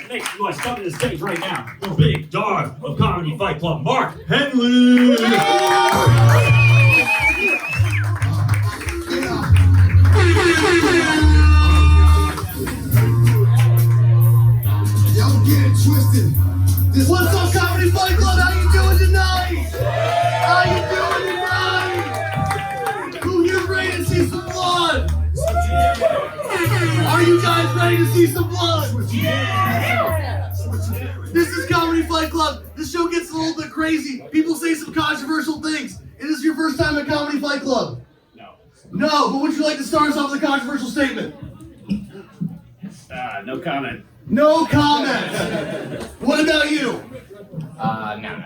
make some noise. Come to the stage right now. The big dog of Comedy Fight Club, Mark Henely. Don't get it twisted. What's up, Comedy Fight Club? How you doing tonight? How you doing tonight? Who here ready to see some blood? Are you guys ready to see some blood? Yeah! This is Comedy Fight Club. This show gets a little bit crazy. People say some controversial things. Is this your first time at Comedy Fight Club? No. No, but would you like to start us off with a controversial statement? No comment. No comment. What about you? No.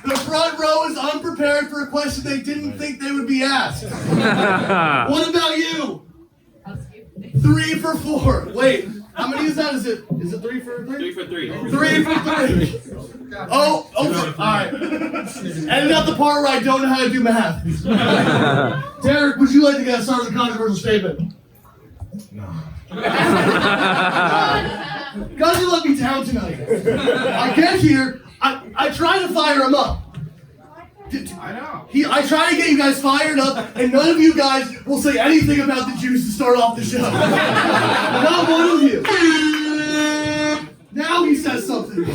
The front row is unprepared for a question they didn't think they would be asked. What about you? 3 for 4. Wait, how many is that? Is it 3 for 3? 3 for 3. 3 for 3. Oh, all right. Edit out the part where I don't know how to do math. Derick, would you like to get started with a controversial statement? No. Guys, you let me down tonight. I get here, I try to fire him up. I know. I try to get you guys fired up, and none of you guys will say anything about the Jews to start off the show. Not one of you. Now he says something.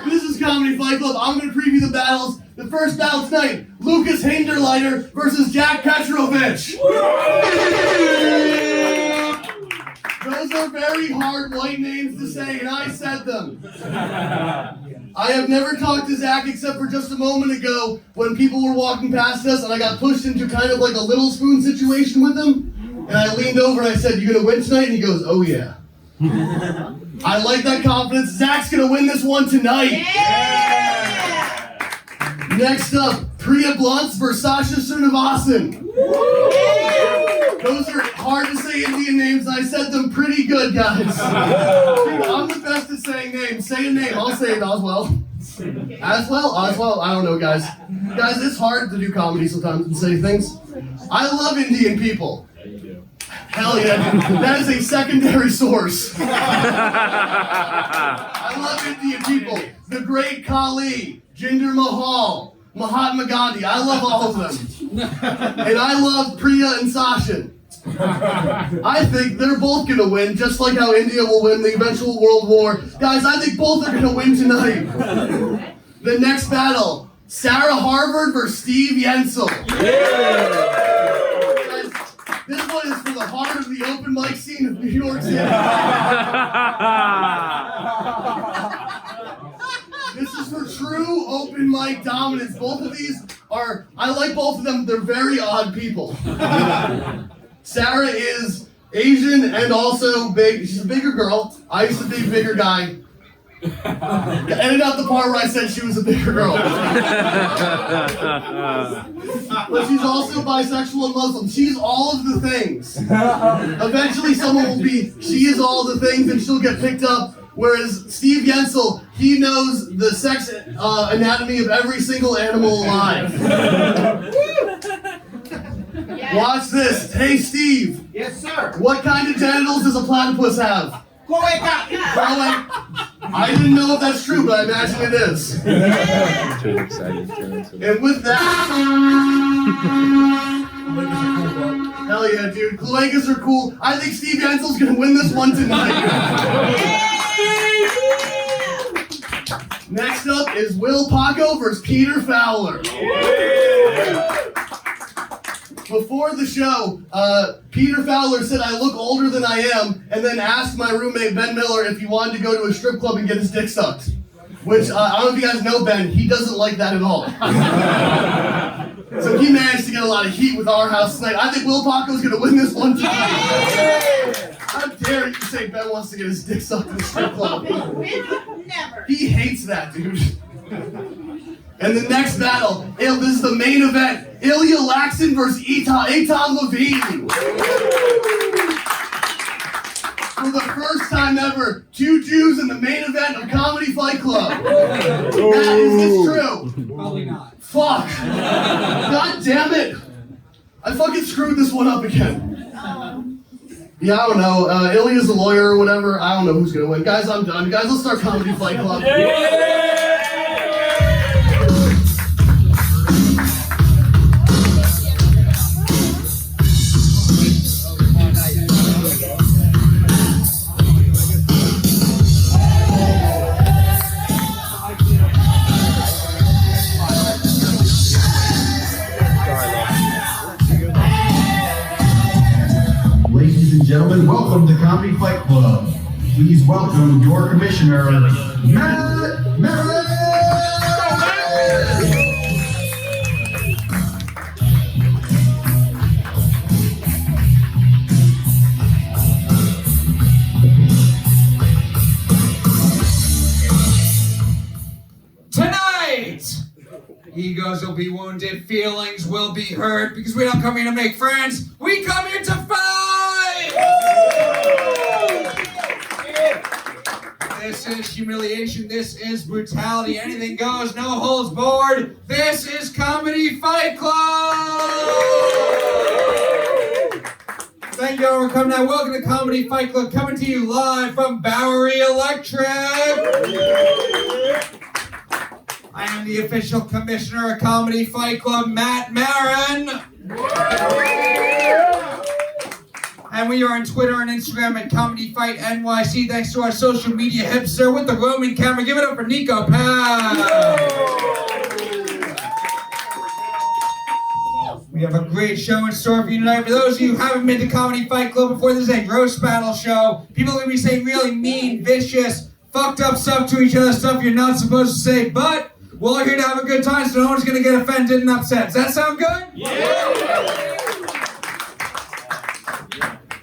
This is Comedy Fight Club. I'm going to preview the battles. The first battle tonight, Lucas Hinderliter versus Jack Petrovich. Those are very hard white names to say, and I said them. I have never talked to Zach except for just a moment ago when people were walking past us and I got pushed into kind of like a little spoon situation with him. And I leaned over and I said, "You gonna win tonight?" And he goes, "Oh yeah." I like that confidence. Zach's gonna win this one tonight. Yeah! Next up, Priya versus Srinivasan. Those are hard to say Indian names, and I said them pretty good, guys. Dude, I'm the best at saying names. Say a name, I'll say it as well. As well? I don't know, guys. Guys, it's hard to do comedy sometimes and say things. I love Indian people. Hell yeah, dude. That is a secondary source. I love Indian people. The great Kali, Jinder Mahal, Mahatma Gandhi. I love all of them. And I love Priya and Sachin. I think they're both going to win, just like how India will win the eventual world war. Guys, I think both are going to win tonight. The next battle, Sarah Harvard versus Steve Yensel. Guys, this one is for the heart of the open mic scene of New York City. This is for true open mic dominance. Both of these are, I like both of them, they're very odd people. Sarah is Asian and also big. She's a bigger girl. I used to be a bigger guy. Edit out the part where I said she was a bigger girl. But she's also bisexual and Muslim. She's all of the things. Eventually someone will be, she is all the things, and she'll get picked up. Whereas Steve Yensel, he knows the sex anatomy of every single animal alive. Yes. Watch this. Hey, Steve. Yes, sir. What kind of genitals does a platypus have? Cloaca. I didn't know if that's true, but I imagine it is. Too excited. And with that... Hell yeah, dude. Cloacas are cool. I think Steve Yensel's going to win this one tonight. Next up is Will Paco versus Peter Fowler. Before the show, Peter Fowler said I look older than I am, and then asked my roommate Ben Miller if he wanted to go to a strip club and get his dick sucked. Which, I don't know if you guys know Ben, he doesn't like that at all. So he managed to get a lot of heat with our house tonight. I think Will Paco's going to win this one tonight. How dare you say Ben wants to get his dick sucked in a strip club? Never. He hates that, dude. And the next battle, this is the main event. Ilya Laksin versus Eitan Levine. For the first time ever, 2 Jews in the main event of Comedy Fight Club. Matt, is this true? Probably not. Fuck. God damn it. I fucking screwed this one up again. Yeah, I don't know. Ilya's a lawyer or whatever. I don't know who's gonna win. Guys, I'm done. Guys, let's start Comedy Fight Club. Ladies and gentlemen, welcome to Comedy Fight Club. Please welcome your commissioner, Maran. Tonight, egos will be wounded, feelings will be hurt, because we don't come here to make friends, we come here to fight! This is humiliation, this is brutality, anything goes, no holds barred. This is Comedy Fight Club! Thank you all for coming out. Welcome to Comedy Fight Club, coming to you live from Bowery Electric. I am the official commissioner of Comedy Fight Club, Maran. And we are on Twitter and Instagram at Comedy Fight NYC. Thanks to our social media hipster with the roaming camera. Give it up for Niko. We have a great show in store for you tonight. For those of you who haven't been to Comedy Fight Club before, this is a roast battle show. People are going to be saying really mean, vicious, fucked up stuff to each other, stuff you're not supposed to say, but we're all here to have a good time, so no one's going to get offended and upset. Does that sound good? Yeah!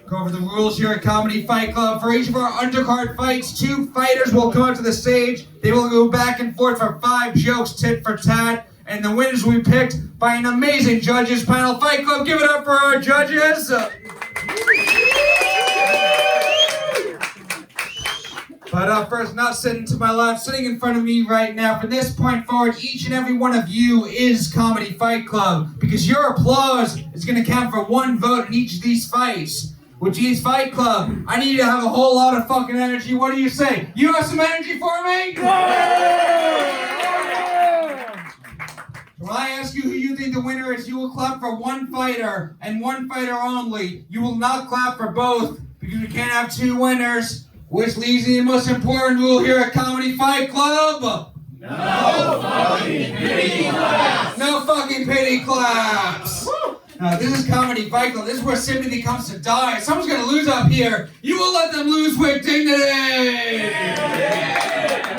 Go over the rules here at Comedy Fight Club. For each of our undercard fights, 2 fighters will come up to the stage. They will go back and forth for 5 jokes, tit for tat, and the winners will be picked by an amazing judges panel. Fight Club, give it up for our judges. But first, not sitting to my left, sitting in front of me right now, from this point forward, each and every one of you is Comedy Fight Club, because your applause is going to count for 1 vote in each of these fights. Which is Fight Club. I need you to have a whole lot of fucking energy. What do you say? You have some energy for me? When I ask you who you think the winner is, you will clap for 1 fighter and 1 fighter only. You will not clap for both, because we can't have 2 winners. Which leads to the most important rule here at Comedy Fight Club. No fucking pity claps. No fucking pity claps. This is Comedy Fight Club. This is where sympathy comes to die. If someone's gonna lose up here, you will let them lose with dignity. Yeah.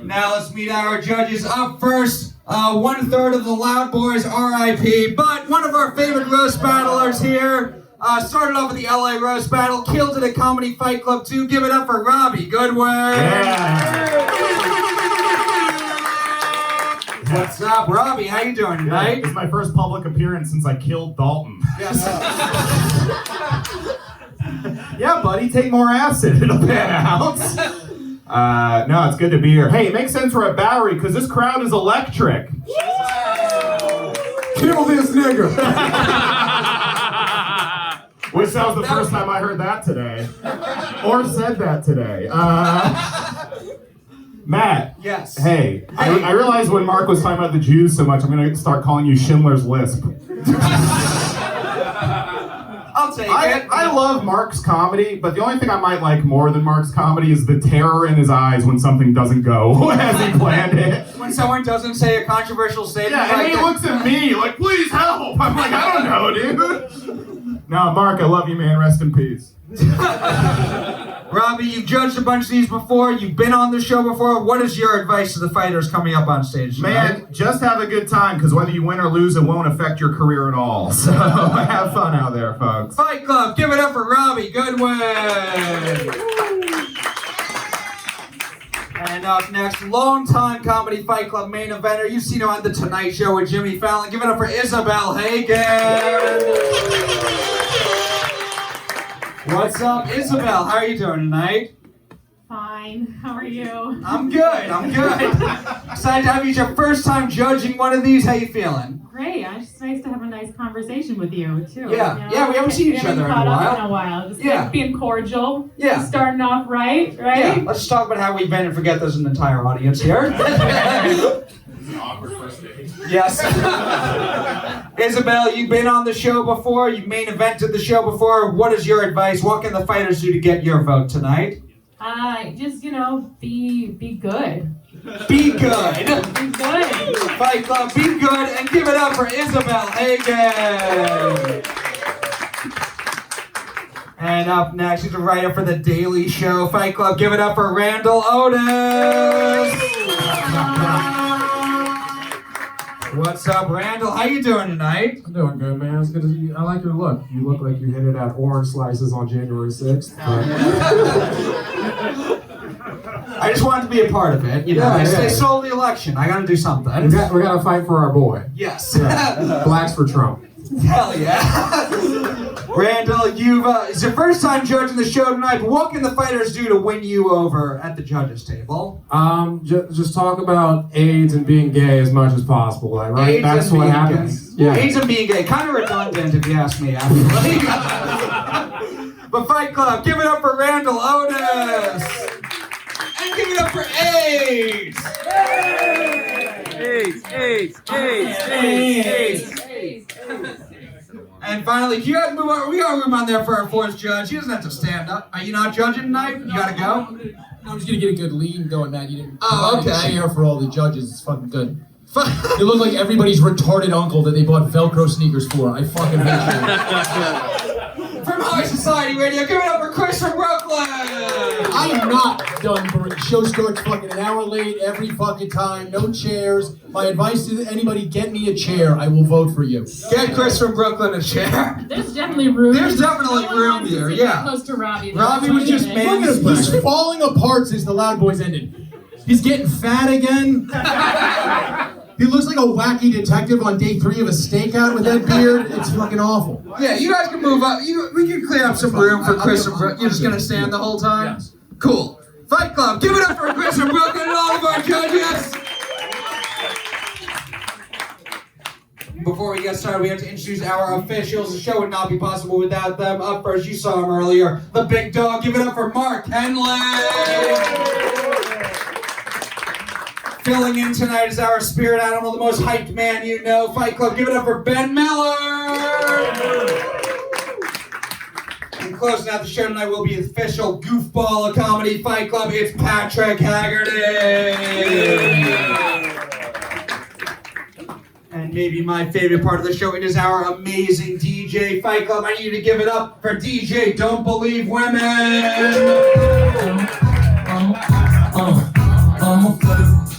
Now let's meet our judges. Up first, 1/3 of the Loud Boys, RIP, but one of our favorite roast battlers here. Started off with the LA Roast Battle, killed it at Comedy Fight Club 2. Give it up for Robbie Goodwin. Yeah. What's up, Robbie? How you doing tonight? It's my first public appearance since I killed Dalton. Yes. Yeah, buddy, take more acid. It'll pan out. No, it's good to be here. Hey, it makes sense we're at Bowery because this crowd is electric. Kill this nigga. Wish that was the first time I heard that today. Or said that today. Matt. Yes. Hey, I realized when Mark was talking about the Jews so much, I'm going to start calling you Schindler's Lisp. I'll take it. I love Mark's comedy, but the only thing I might like more than Mark's comedy is the terror in his eyes when something doesn't go as he planned it. When someone doesn't say a controversial statement. Yeah, and he looks at me like, please help. I'm like, I don't know, dude. No, Mark, I love you, man. Rest in peace. Robbie, you've judged a bunch of these before. You've been on the show before. What is your advice to the fighters coming up on stage tonight? Man, just have a good time, because whether you win or lose, it won't affect your career at all. So have fun out there, folks. Fight Club, give it up for Robbie Goodwin. And up next, longtime Comedy Fight Club main eventer. You've seen her on The Tonight Show with Jimmy Fallon. Give it up for Isabel Hagan. What's up, Isabel? How are you doing tonight? Fine. fine. How are you? I'm good. Excited to have you. It's your first time judging one of these. How you feeling? Great. It's nice to have a nice conversation with you, too. Yeah. Yeah, we haven't seen each other in a caught up while. in a while. Just Yeah. like being cordial. Yeah. Just starting off right? Yeah, let's just talk about how we've been and forget there's an entire audience here. Yes. Isabel, you've been on the show before. You main evented the show before. What is your advice? What can the fighters do to get your vote tonight? Just, be good. Be good. Be good. Fight Club, be good, and give it up for Isabel Hagan. And up next, she's a writer for The Daily Show. Fight Club, give it up for Randall Otis. What's up, Randall? How you doing tonight? I'm doing good, man. It's good to see you. I like your look. You look like you hinted at orange slices on January 6th. I just wanted to be a part of it. They stole the election. I gotta do something. We got to fight for our boy. Yes. Yeah. Blacks for Trump. Hell yeah. Randall, it's your first time judging the show tonight, but what can the fighters do to win you over at the judges' table? Just talk about AIDS and being gay as much as possible, right? AIDS That's and what being happens. Gay. Yeah. AIDS and being gay, kind of redundant if you ask me, actually. But Fight Club, give it up for Randall Otis. And give it up for AIDS. AIDS. And finally, you guys move on. We got room on there for our fourth judge. He doesn't have to stand up. Are you not judging tonight? You gotta go? I'm just gonna get a good lead going, Matt. You didn't okay. share for all the judges. It's fucking good. You look like everybody's retarded uncle that they bought Velcro sneakers for. I fucking hate you. From High Society Radio, give it up for Chris from Brooklyn! I am not done for it. The show starts fucking an hour late every fucking time. No chairs. My advice to anybody, get me a chair. I will vote for you. Get Chris from Brooklyn a chair. There's definitely room. There's definitely No one room wants to here, sit yeah. Close to Robbie. Robbie was just Look at him. He's falling apart since the Loud Boys ended. He's getting fat again. He looks like a wacky detective on day 3 of a stakeout with that beard. It's fucking awful. Yeah, you guys can move up. We can clear up some room for Chris from Brooklyn. You're just gonna stand the whole time? Yes. Cool. Fight Club, give it up for Chris from Brooklyn and all of our judges. Before we get started, we have to introduce our officials. The show would not be possible without them. Up first, you saw him earlier, the big dog. Give it up for Mark Henely. Filling in tonight is our spirit animal, the most hyped man you know. Fight Club, give it up for Ben Miller. And closing out the show tonight will be the official goofball of comedy Fight Club. It's Patrick Haggerty. And maybe my favorite part of the show, it is our amazing DJ Fight Club. I need you to give it up for DJ Don't Believe Women.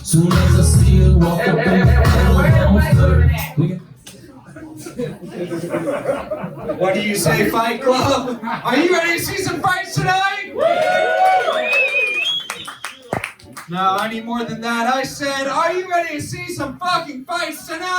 Soon as I see you walk up in the What do you say, Fight Club? Are you ready to see some fights tonight? No, I need more than that. I said, are you ready to see some fucking fights tonight?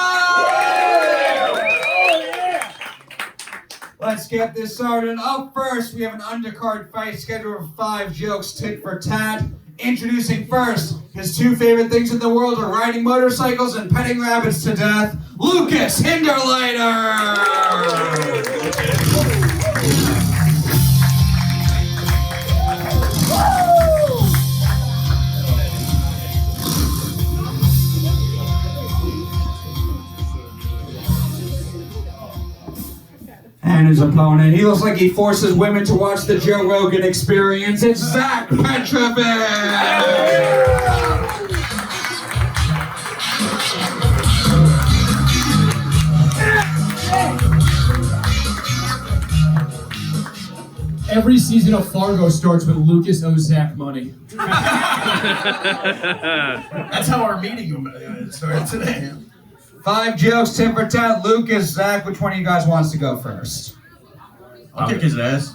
Let's get this started. Up first, we have an undercard fight scheduled of 5 jokes, tit for tat. Introducing first, his 2 favorite things in the world are riding motorcycles and petting rabbits to death, Lucas Hinderliter! And his opponent, he looks like he forces women to watch the Joe Rogan Experience. It's Zach Petrovich! Every season of Fargo starts with Lucas Ozak money. That's how our meeting started today. 5 jokes, tit for tat. Lucas, Zach, which one of you guys wants to go first? I'll kick his ass.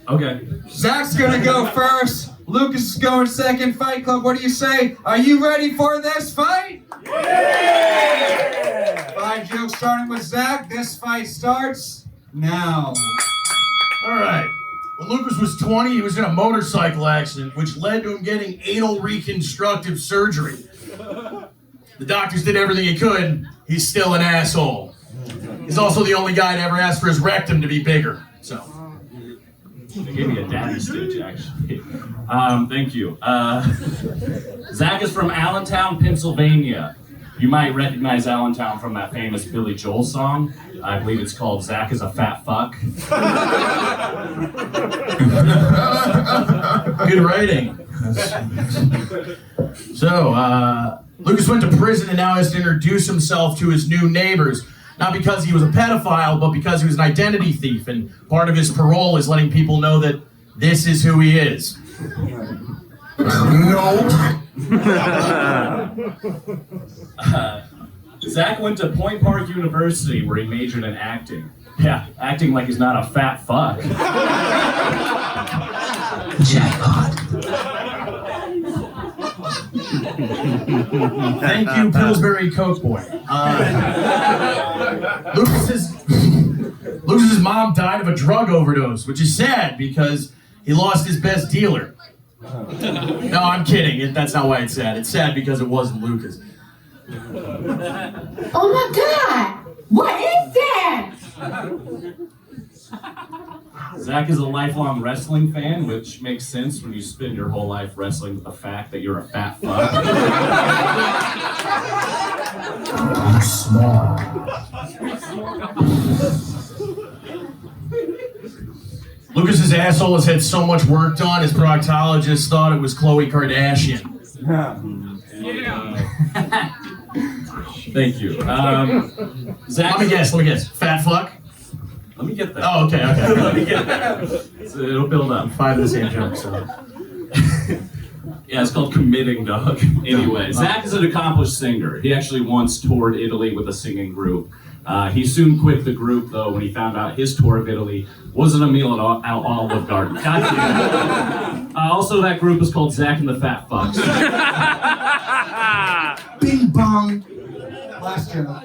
Okay. Zach's gonna go first. Lucas is going second. Fight Club, what do you say? Are you ready for this fight? Yeah! 5 jokes starting with Zach. This fight starts now. All right. Well, Lucas was 20, he was in a motorcycle accident, which led to him getting anal reconstructive surgery. The doctors did everything he could. He's still an asshole. He's also the only guy to ever ask for his rectum to be bigger. So. They gave me a daddy stitch, actually. Thank you. Zach is from Allentown, Pennsylvania. You might recognize Allentown from that famous Billy Joel song. I believe it's called Zach is a Fat Fuck. Good writing. So, Lucas went to prison and now has to introduce himself to his new neighbors. Not because he was a pedophile, but because he was an identity thief. And part of his parole is letting people know that this is who he is. No. Zach went to Point Park University where he majored in acting. Yeah, acting like he's not a fat fuck. Jackpot. Thank you, Pillsbury Coke Boy. Lucas's mom died of a drug overdose, which is sad because he lost his best dealer. No, I'm kidding. That's not why it's sad. It's sad because it wasn't Lucas. Oh my God! What is that? Zach is a lifelong wrestling fan, which makes sense when you spend your whole life wrestling with the fact that you're a fat fuck. Small. Lucas's asshole has had so much work done, his proctologist thought it was Khloe Kardashian. Thank you. Zach, Let me guess. Fat fuck? Let me get there. Oh, okay. Let me get there. So it'll build up. 5 of the same joke, so. Yeah, it's called committing, dog. Anyway, Zach is an accomplished singer. He actually once toured Italy with a singing group. He soon quit the group, though, when he found out his tour of Italy wasn't a meal at Olive Garden. God damn it. Also, that group is called Zach and the Fat Fucks. Bing bong. Last joke.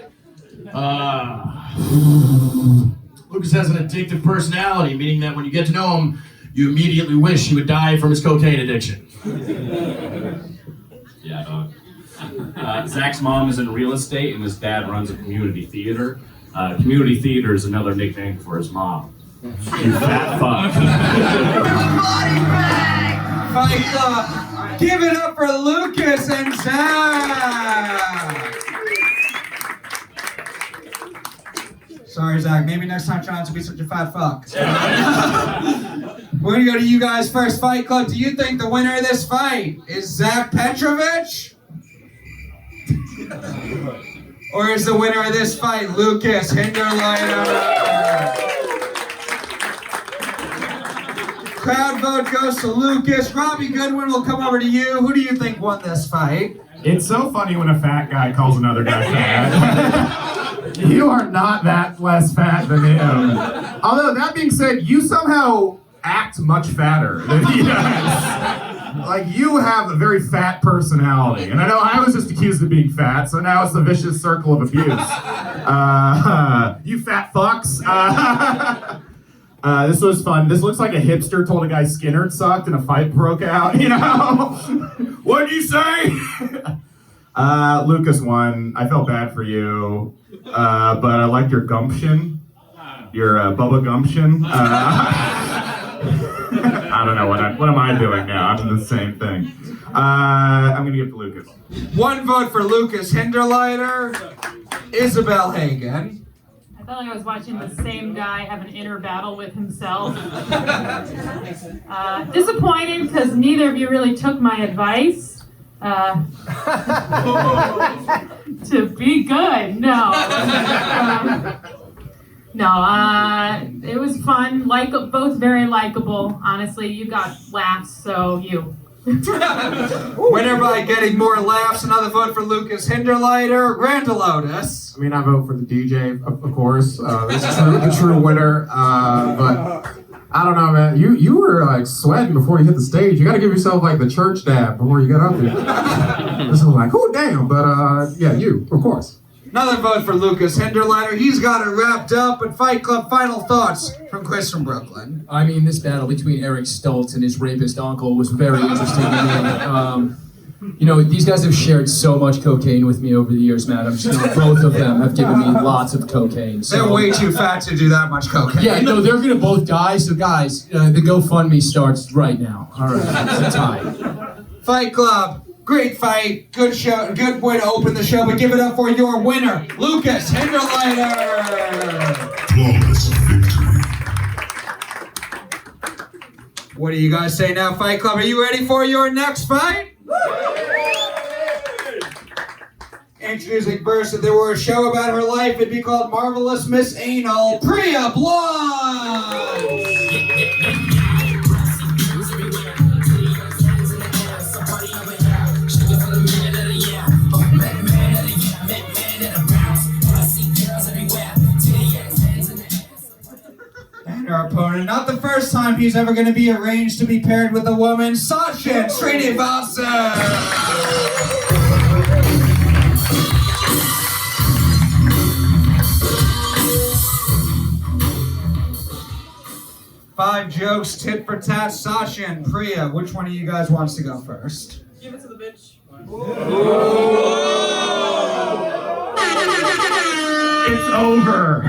Lucas has an addictive personality, meaning that when you get to know him, you immediately wish he would die from his cocaine addiction. Yeah, dog. Zach's mom is in real estate and his dad runs a community theater. Community theater is another nickname for his mom. You fat fuck. Fight Club. Give it up for Lucas and Zach. Sorry, Zach. Maybe next time try not to be such a fat fuck. We're gonna go to you guys first. Fight Club. Do you think the winner of this fight is Zach Petrovich? Or is the winner of this fight Lucas Hinderliter? Crowd vote goes to Lucas. Robbie Goodwin will come over to you. Who do you think won this fight? It's so funny when a fat guy calls another guy fat. You are not that less fat than him. Although, that being said, you somehow act much fatter than he does. Like, you have a very fat personality. And I know I was just accused of being fat, so now it's a vicious circle of abuse. You fat fucks. This was fun. This looks like a hipster told a guy Skinner sucked and a fight broke out, you know? What'd you say? Lucas won. I felt bad for you. But I liked your gumption. Your Bubba gumption. I don't know what am I doing now? I'm the same thing. I'm gonna give it to Lucas. One vote for Lucas Hinderliter. Isabel Hagan. I felt like I was watching the same guy have an inner battle with himself. Disappointed because neither of you really took my advice. To be good, no. It was fun. Both very likable. Honestly, you got laughs, so you. Winner by getting more laughs. Another vote for Lucas Hinderliter. Randall Otis. I mean, I vote for the DJ, of course. This is the true winner. But I don't know, man. You were like sweating before you hit the stage. You got to give yourself like the church dab before you get up there. This is like, oh damn. But yeah, you, of course. Another vote for Lucas Hinderliter. He's got it wrapped up. But Fight Club, final thoughts from Chris from Brooklyn. I mean, this battle between Eric Stoltz and his rapist uncle was very interesting to me. You know, these guys have shared so much cocaine with me over the years, madam. You know, both of them have given me lots of cocaine. So. They're way too fat to do that much cocaine. Yeah, no, they're gonna both die. So, guys, the GoFundMe starts right now. All right, it's a tie. Fight Club, great fight, good show, good way to open the show. But give it up for your winner, Lucas Hinderliter. Flawless victory. What do you guys say now, Fight Club? Are you ready for your next fight? Introducing first, if there were a show about her life, it'd be called Marvelous Miss Anal, Priya Blood! And our opponent, not the first time he's ever going to be arranged to be paired with a woman, Sachin Srinivasan! 5 jokes, tit for tat. Sachin, Priya, which one of you guys wants to go first? Give it to the bitch. It's over.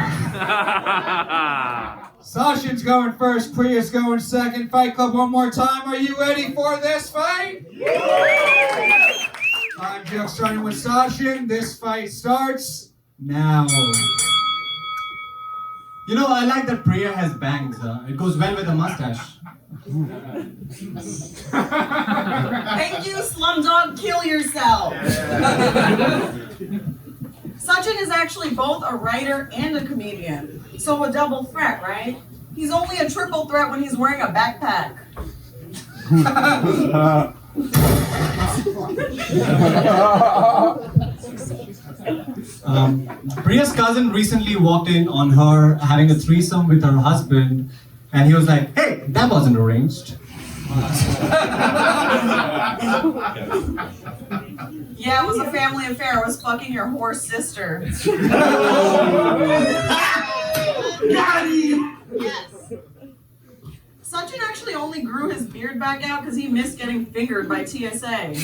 Sachin's going first, Priya's going second. Fight Club, one more time. Are you ready for this fight? 5 jokes starting with Sachin. This fight starts now. You know, I like that Priya has bangs. It goes well with a mustache. Thank you, Slumdog. Kill yourself. Sachin is actually both a writer and a comedian, so a double threat, right? He's only a triple threat when he's wearing a backpack. Priya's cousin recently walked in on her having a threesome with her husband, and he was like, "Hey, that wasn't arranged." Yeah, it was a family affair. I was fucking your horse sister. Got him! Yes. Sachin actually only grew his beard back out because he missed getting fingered by TSA.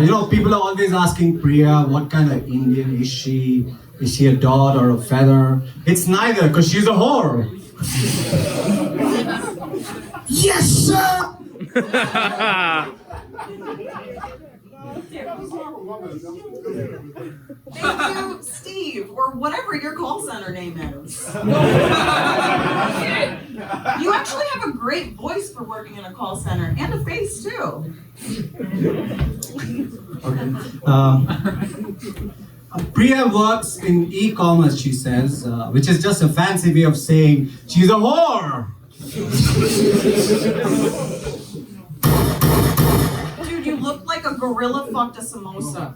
You know, people are always asking Priya, what kind of Indian is she? Is she a dot or a feather? It's neither, because she's a whore. Yes, sir! Thank you, Steve, or whatever your call center name is. You actually have a great voice for working in a call center, and a face too. Priya works in e-commerce, she says, which is just a fancy way of saying she's a whore. Dude, you look like a gorilla fucked a samosa.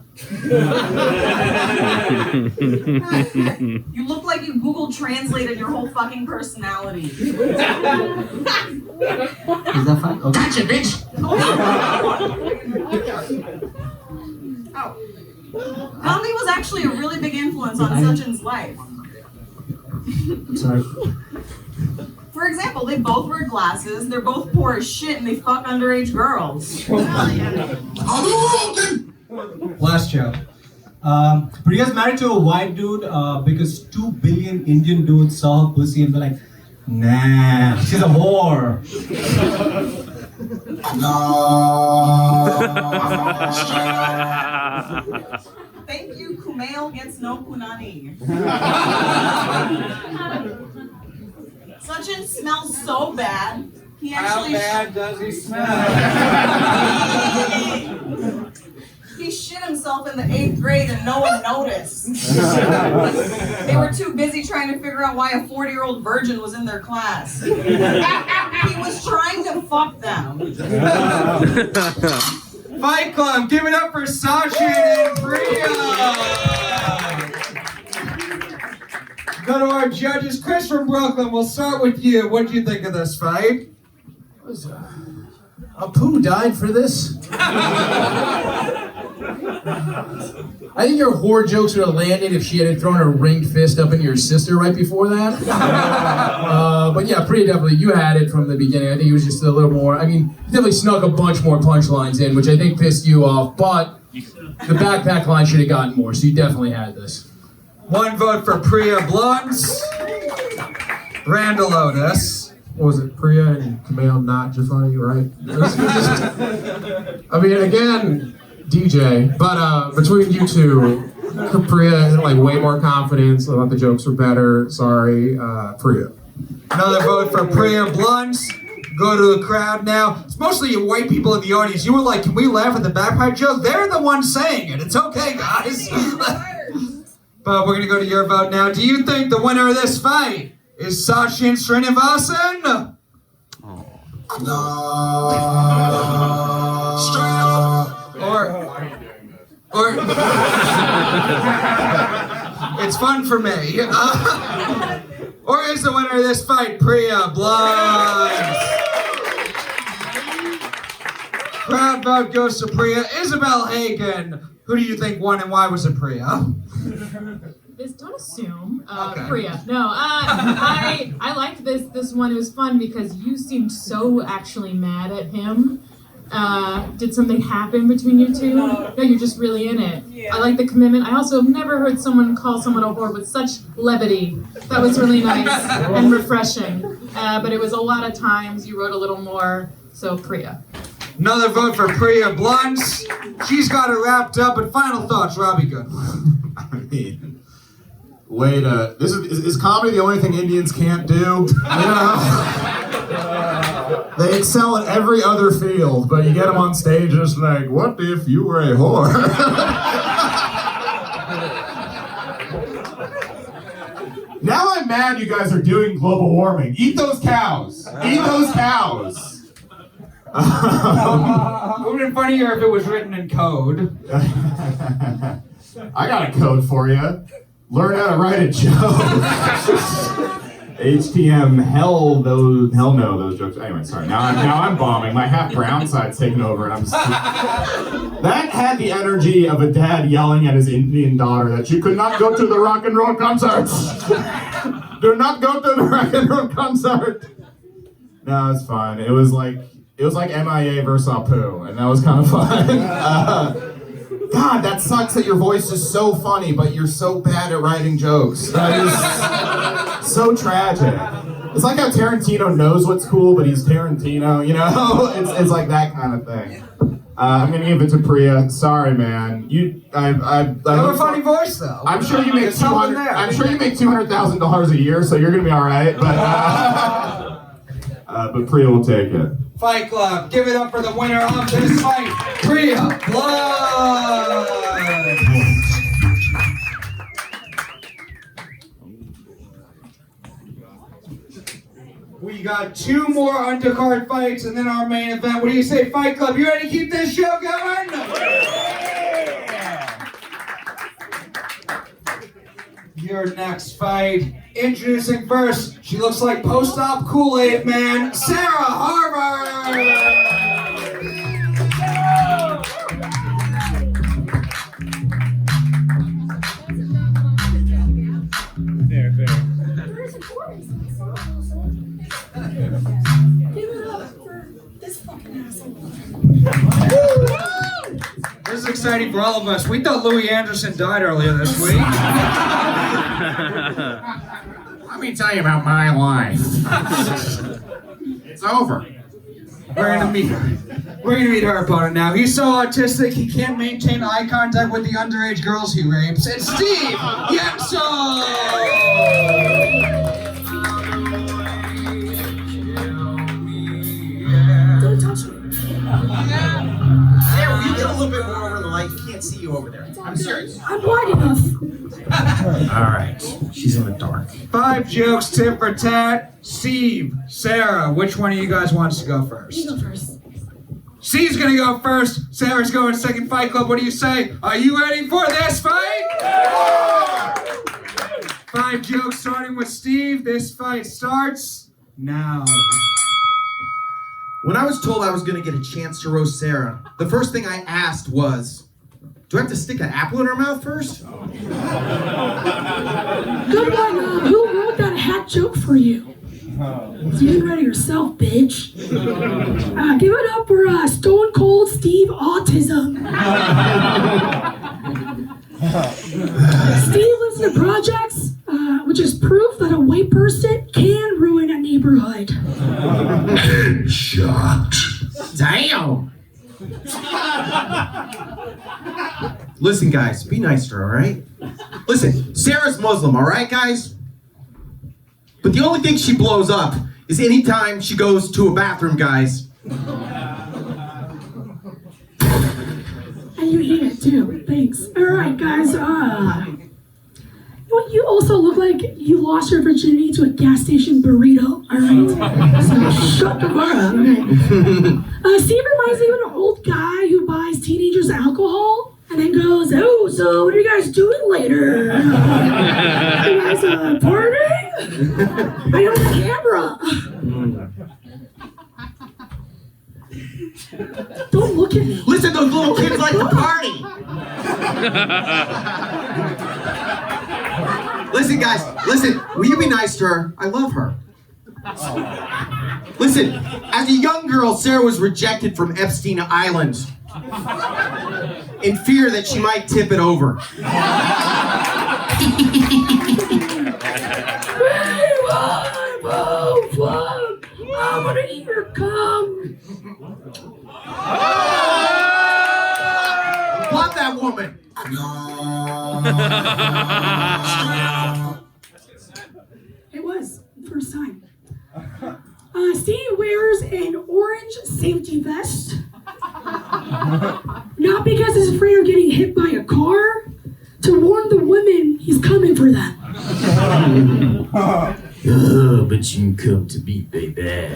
You look like you Google translated your whole fucking personality. Is that fine? Okay. Gotcha, bitch! Oh. Gandhi was actually a really big influence on Sachin's life. Sorry. For example, they both wear glasses, they're both poor as shit, and they fuck underage girls. Last joke. Priya's married to a white dude because 2 billion Indian dudes saw her pussy and were like, nah, she's a whore. Thank you, Kumail gets no punani. Sachin smells so bad, he actually... How bad does he smell? He shit himself in the 8th grade and no one noticed. They were too busy trying to figure out why a 40-year-old virgin was in their class. He was trying to fuck them. Fight Club, give it up for Sachin and Priya! Go to our judges. Chris from Brooklyn, we'll start with you. What did you think of this fight? Apu died for this? I think your whore jokes would have landed if she hadn't thrown her ringed fist up into your sister right before that. But yeah, Priya definitely, you had it from the beginning. I think it was just a little more, I mean, you definitely snuck a bunch more punchlines in, which I think pissed you off, but the backpack line should have gotten more, so you definitely had this. One vote for Priya Blunts. Randall Otis. What was it, Priya and Camille not Jafani, right? I mean, again, DJ, but between you two, Priya had like way more confidence. I thought the jokes were better. Sorry, Priya. Another vote for Priya Blunts. Go to the crowd now. It's mostly you white people in the audience. You were like, can we laugh at the backpipe joke? They're the ones saying it. It's okay, guys. But we're going to go to your vote now. Do you think the winner of this fight is Sachin Srinivasan? Straight up. Or it's fun for me. Or is the winner of this fight Priya Blunts? Crowd vote goes to Priya. Isabel Hagan, who do you think won and why was it Priya? Don't assume. Okay. Priya. No, I liked this one. It was fun because you seemed so actually mad at him. Did something happen between you two? No, you're just really in it. Yeah. I like the commitment. I also have never heard someone call someone a whore with such levity. That was really nice and refreshing. But it was a lot of times you wrote a little more, so Priya. Another vote for Priya Blunts. She's got it wrapped up. And final thoughts, Robbie Goodwin. I mean, wait, is comedy the only thing Indians can't do? You know? They excel at every other field, but you get them on stage just like, what if you were a whore? Now I'm mad you guys are doing global warming. Eat those cows. Eat those cows. It would have been funnier if it was written in code. I got a code for you. Learn how to write a joke. HTM, hell no, those jokes. Anyway, sorry. Now I'm bombing. My half brown side's taking over, and I'm just... That had the energy of a dad yelling at his Indian daughter that she could not go to the rock and roll concerts. Do not go to the rock and roll concert. No, it's fine. It was like MIA versus Apu, and that was kind of fun. God, that sucks that your voice is so funny, but you're so bad at writing jokes. That is so tragic. It's like how Tarantino knows what's cool, but he's Tarantino, you know? It's like that kind of thing. I'm gonna give it to Priya. Sorry, man. You have a funny voice, though. I'm sure you make $200,000 a year, so you're gonna be all right. But Priya will take it. Fight Club, give it up for the winner of this fight, Priya Blunts. We got 2 more undercard fights and then our main event. What do you say, Fight Club? You ready to keep this show going? Your next fight. Introducing first, she looks like post-op Kool-Aid man, Sarah Harvard! There. Give it up for this fucking asshole. This is exciting for all of us. We thought Louis Anderson died earlier this week. Let me tell you about my life. It's over. We're gonna meet her opponent now. He's so autistic he can't maintain eye contact with the underage girls he rapes. It's Steve Yensel! Don't touch me. Sarah, will you get a little bit more over the light? You can't see you over there. I'm serious. I'm wide enough. Alright, she's in the dark. 5 jokes, tit for tat. Steve, Sarah, which one of you guys wants to go first? You go first. Steve's gonna go first. Sarah's going second. Fight Club, what do you say? Are you ready for this fight? 5 jokes starting with Steve. This fight starts now. When I was told I was gonna get a chance to roast Sarah, the first thing I asked was, do I have to stick an apple in her mouth first? Goodwin, who wrote that hat joke for you? You read it yourself, bitch. Give it up for Stone Cold Steve Autism. Steve lives in the projects, which is proof that a white person can ruin a neighborhood. Headshot. Damn! Listen, guys, be nice to her, alright? Listen, Sarah's Muslim, alright, guys? But the only thing she blows up is anytime she goes to a bathroom, guys. And you eat it too. Thanks. Alright, guys, you also look like you lost your virginity to a gas station burrito, alright? So shut the fuck up, okay? Steve reminds me of an old guy who buys teenagers alcohol and then goes, oh, so what are you guys doing later? You guys partying? I own the camera. Don't look at me. Listen, those little kids like to party. Listen, guys, listen, will you be nice to her? I love her. Listen, as a young girl, Sarah was rejected from Epstein Island in fear that she might tip it over. I'm gonna eat your cum. Love that woman. It was the first time. Steve wears an orange safety vest. Not because he's afraid of getting hit by a car, to warn the women he's coming for them. Oh, but you can come to me, baby.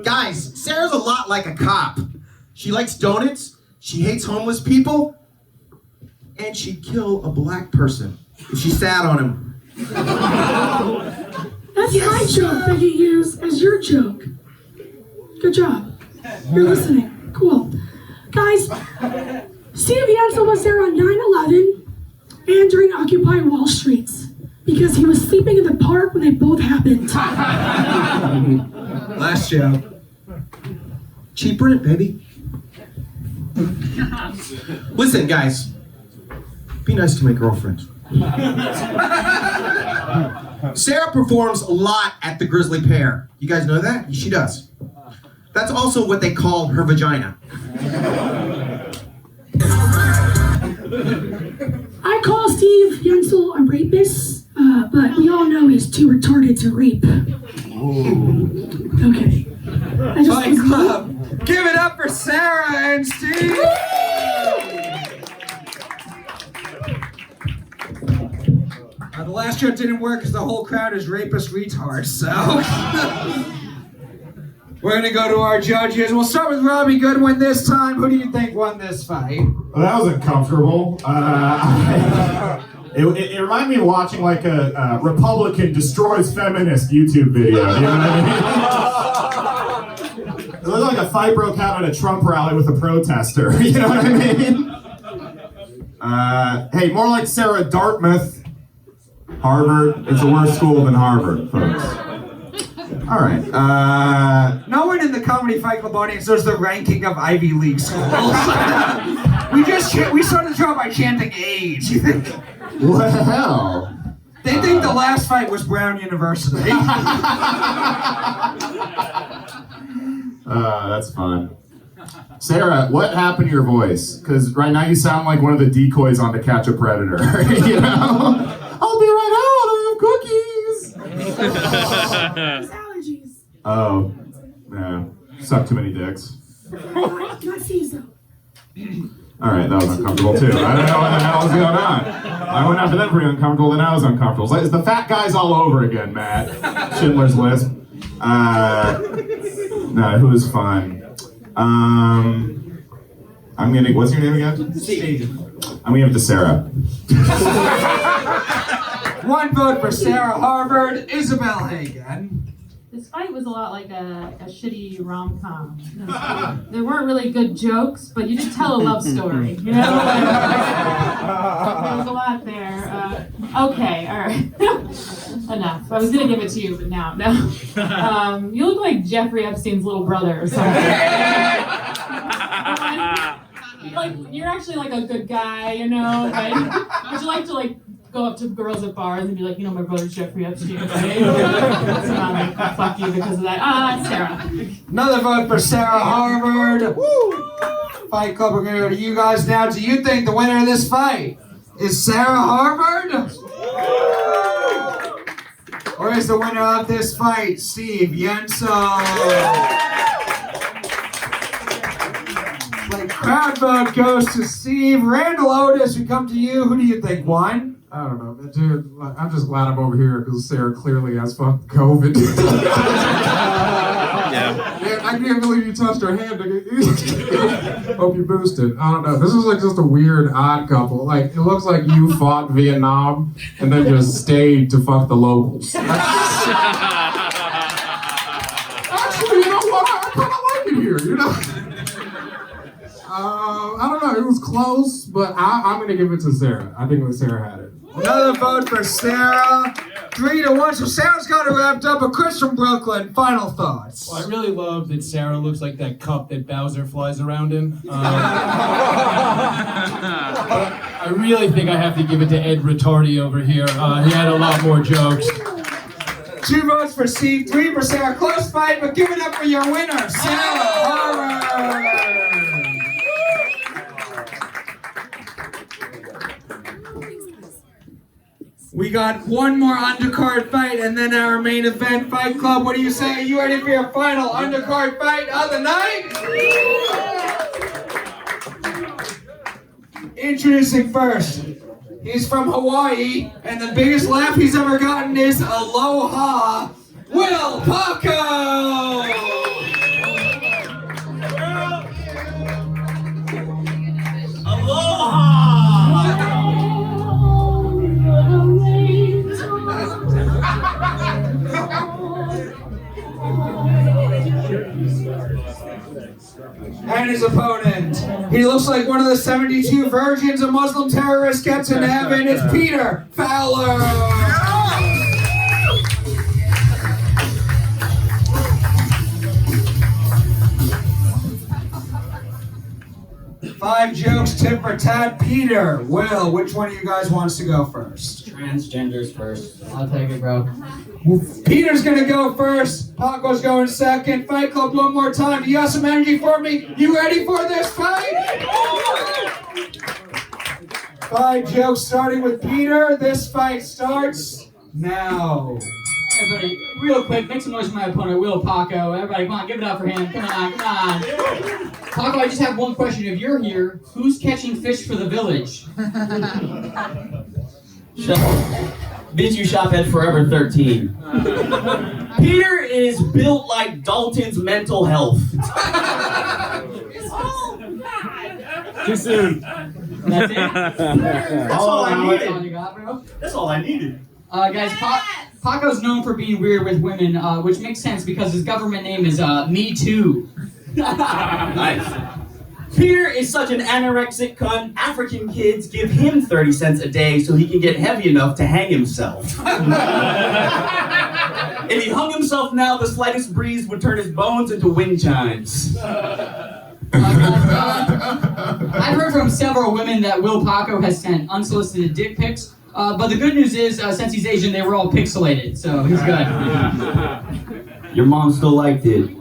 Guys, Sarah's a lot like a cop. She likes donuts, she hates homeless people, and she'd kill a black person if she sat on him. That's my joke that you use as your joke. Good job. You're listening. Cool. Guys, Steve Yensel was there on 9/11 and during Occupy Wall Street because he was sleeping in the park when they both happened. Last joke. Cheap rent, baby. Listen, guys. Be nice to my girlfriend. Sarah performs a lot at the Grizzly Pear. You guys know that? She does. That's also what they call her vagina. I call Steve Yensel a rapist, but we all know he's too retarded to rape. Okay. Fight Club! Give it up for Sarah and Steve! The last joke didn't work because the whole crowd is rapist retards, so... We're gonna go to our judges. We'll start with Robbie Goodwin this time. Who do you think won this fight? Well, that was uncomfortable. It reminded me of watching like a Republican destroys feminist YouTube video. You know what I mean? It looked like a fight broke out at a Trump rally with a protester. You know what I mean? Hey, more like Sarah Dartmouth. Harvard. It's a worse school than Harvard, folks. All right. No one in the Comedy Fight Club audience knows the ranking of Ivy League schools. we started the show by chanting age. Well. They think the last fight was Brown University. That's fun. Sarah, what happened to your voice? Because right now you sound like one of the decoys on To Catch a Predator. You know? I'll be right out. I have cookies. Allergies. Oh, yeah. Suck too many dicks. Not Caesar. All right, that was uncomfortable too. I don't know what the hell was going on. I went after them pretty uncomfortable, then I was uncomfortable. It's the fat guys all over again, Matt. Schindler's List. No, it was fun. What's your name again? Steve. I'm gonna give it to Sarah. One vote for Sarah Harvard, Isabel Hagan. This fight was a lot like a shitty rom-com. There weren't really good jokes, but you did tell a love story. You know, like, there was a lot there. Okay, all right, enough. I was gonna give it to you, but now, no. You look like Jeffrey Epstein's little brother or something. Like you're actually like a good guy, you know. But would you like to like go up to girls at bars and be like, you know, my brother's Jeffrey Epstein, right? That's not like, fuck you because of that. Sarah. Another vote for Sarah Harvard. Woo! Fight Club, we're gonna go to you guys now. Do you think the winner of this fight is Sarah Harvard? Or is the winner of this fight Steve Yensel? Like crowd vote goes to Steve. Randall, Otis, we come to you. Who do you think won? I don't know, but dude, I'm just glad I'm over here because Sarah clearly has fucking COVID. Yeah. I can't believe you touched her hand. Hope you boosted. I don't know. This is like just a weird, odd couple. Like, it looks like you fought Vietnam and then just stayed to fuck the locals. Actually, you know what? I kind of like it here, you know? I don't know. It was close, but I'm going to give it to Sarah. I think Sarah had it. Another vote for Sarah. 3-1. So Sarah's got it wrapped up. But Chris from Brooklyn, final thoughts. Well, I really love that Sarah looks like that cup that Bowser flies around in. I really think I have to give it to Ed Retardi over here. He had a lot more jokes. 2 votes for Steve, 3 for Sarah. Close fight, but give it up for your winner, Sarah Harvard. We got one more undercard fight and then our main event. Fight Club, what do you say? Are you ready for your final undercard fight of the night? Introducing first. He's from Hawaii, and the biggest laugh he's ever gotten is aloha, Will Paco! And his opponent. He looks like one of the 72 virgins a Muslim terrorist gets in heaven. It's Peter Fowler. 5 jokes, tip for tat. Peter, Will, which one of you guys wants to go first? Transgenders first. I'll take it, bro. Peter's gonna go first. Paco's going second. Fight Club, one more time. You got some energy for me? You ready for this fight? 5 jokes starting with Peter. This fight starts now. Everybody, real quick, make some noise for my opponent, Will Paco. Everybody, come on, give it up for him. Come on, come on. Paco, I just have one question. If you're here, who's catching fish for the village? Bitch, you shop at Forever 13. Peter is built like Dalton's mental health. Too soon. That's it? That's all I needed. That's all you got, bro? That's all I needed. Guys, Paco's known for being weird with women, which makes sense because his government name is Me Too. Nice. Peter is such an anorexic cunt, African kids give him 30 cents a day so he can get heavy enough to hang himself. If he hung himself now, the slightest breeze would turn his bones into wind chimes. I've heard from several women that Will Paco has sent unsolicited dick pics, but the good news is, since he's Asian, they were all pixelated, so he's good. Your mom still liked it.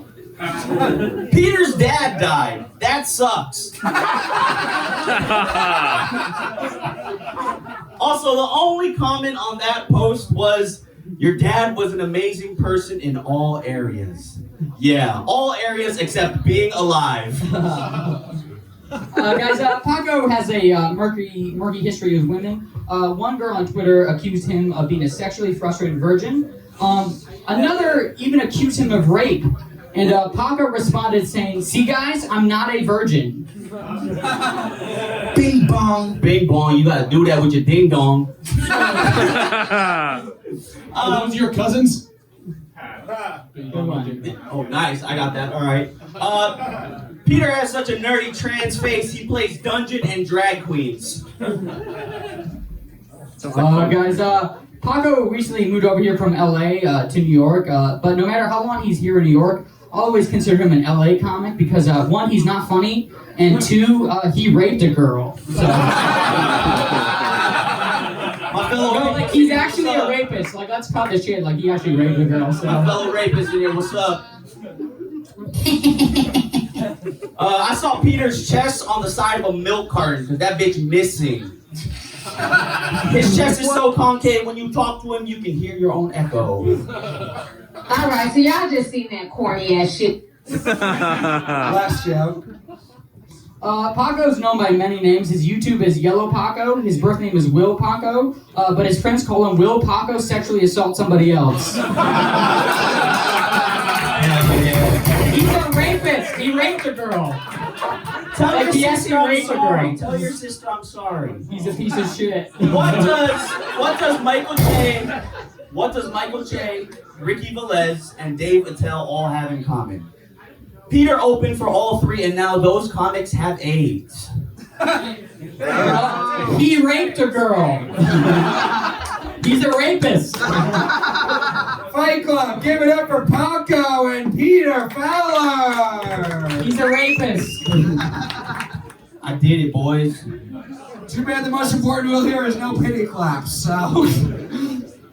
Peter's dad died. That sucks. Also, the only comment on that post was, your dad was an amazing person in all areas. Yeah, all areas except being alive. Guys, Paco has a murky history with women. One girl on Twitter accused him of being a sexually frustrated virgin. Another even accused him of rape. And Paco responded saying, "See guys, I'm not a virgin." Bing bong. Bing bong. You gotta do that with your ding dong. Are those your cousins? Oh, nice. I got that. All right. Peter has such a nerdy trans face. He plays dungeon and drag queens. Guys, Paco recently moved over here from LA to New York, but no matter how long he's here in New York, I always consider him an LA comic because one, he's not funny, and two, he raped a girl. So. Like he's actually a rapist. Like let's cut this shit. Like he actually raped a girl. So. My fellow rapist in here. What's up? I saw Peter's chest on the side of a milk carton because that bitch missing. His chest is so concave when you talk to him, you can hear your own echo. Alright, so y'all just seen that corny ass shit. Last joke. Paco's known by many names. His YouTube is Yellow Paco. His birth name is Will Paco. But his friends call him Will Paco sexually assault somebody else. He's a rapist. He raped a girl. Tell like your he sister actually I'm raped a sorry. girl. Tell your sister I'm sorry. He's a piece of shit. What does Michael Che, Ricky Velez, and Dave Attell all have in common? Peter opened for all three, and now those comics have AIDS. He raped a girl. He's a rapist. Fight Club, give it up for Paco and Peter Fowler. He's a rapist. I did it, boys. Too bad the most important rule here is no pity claps. So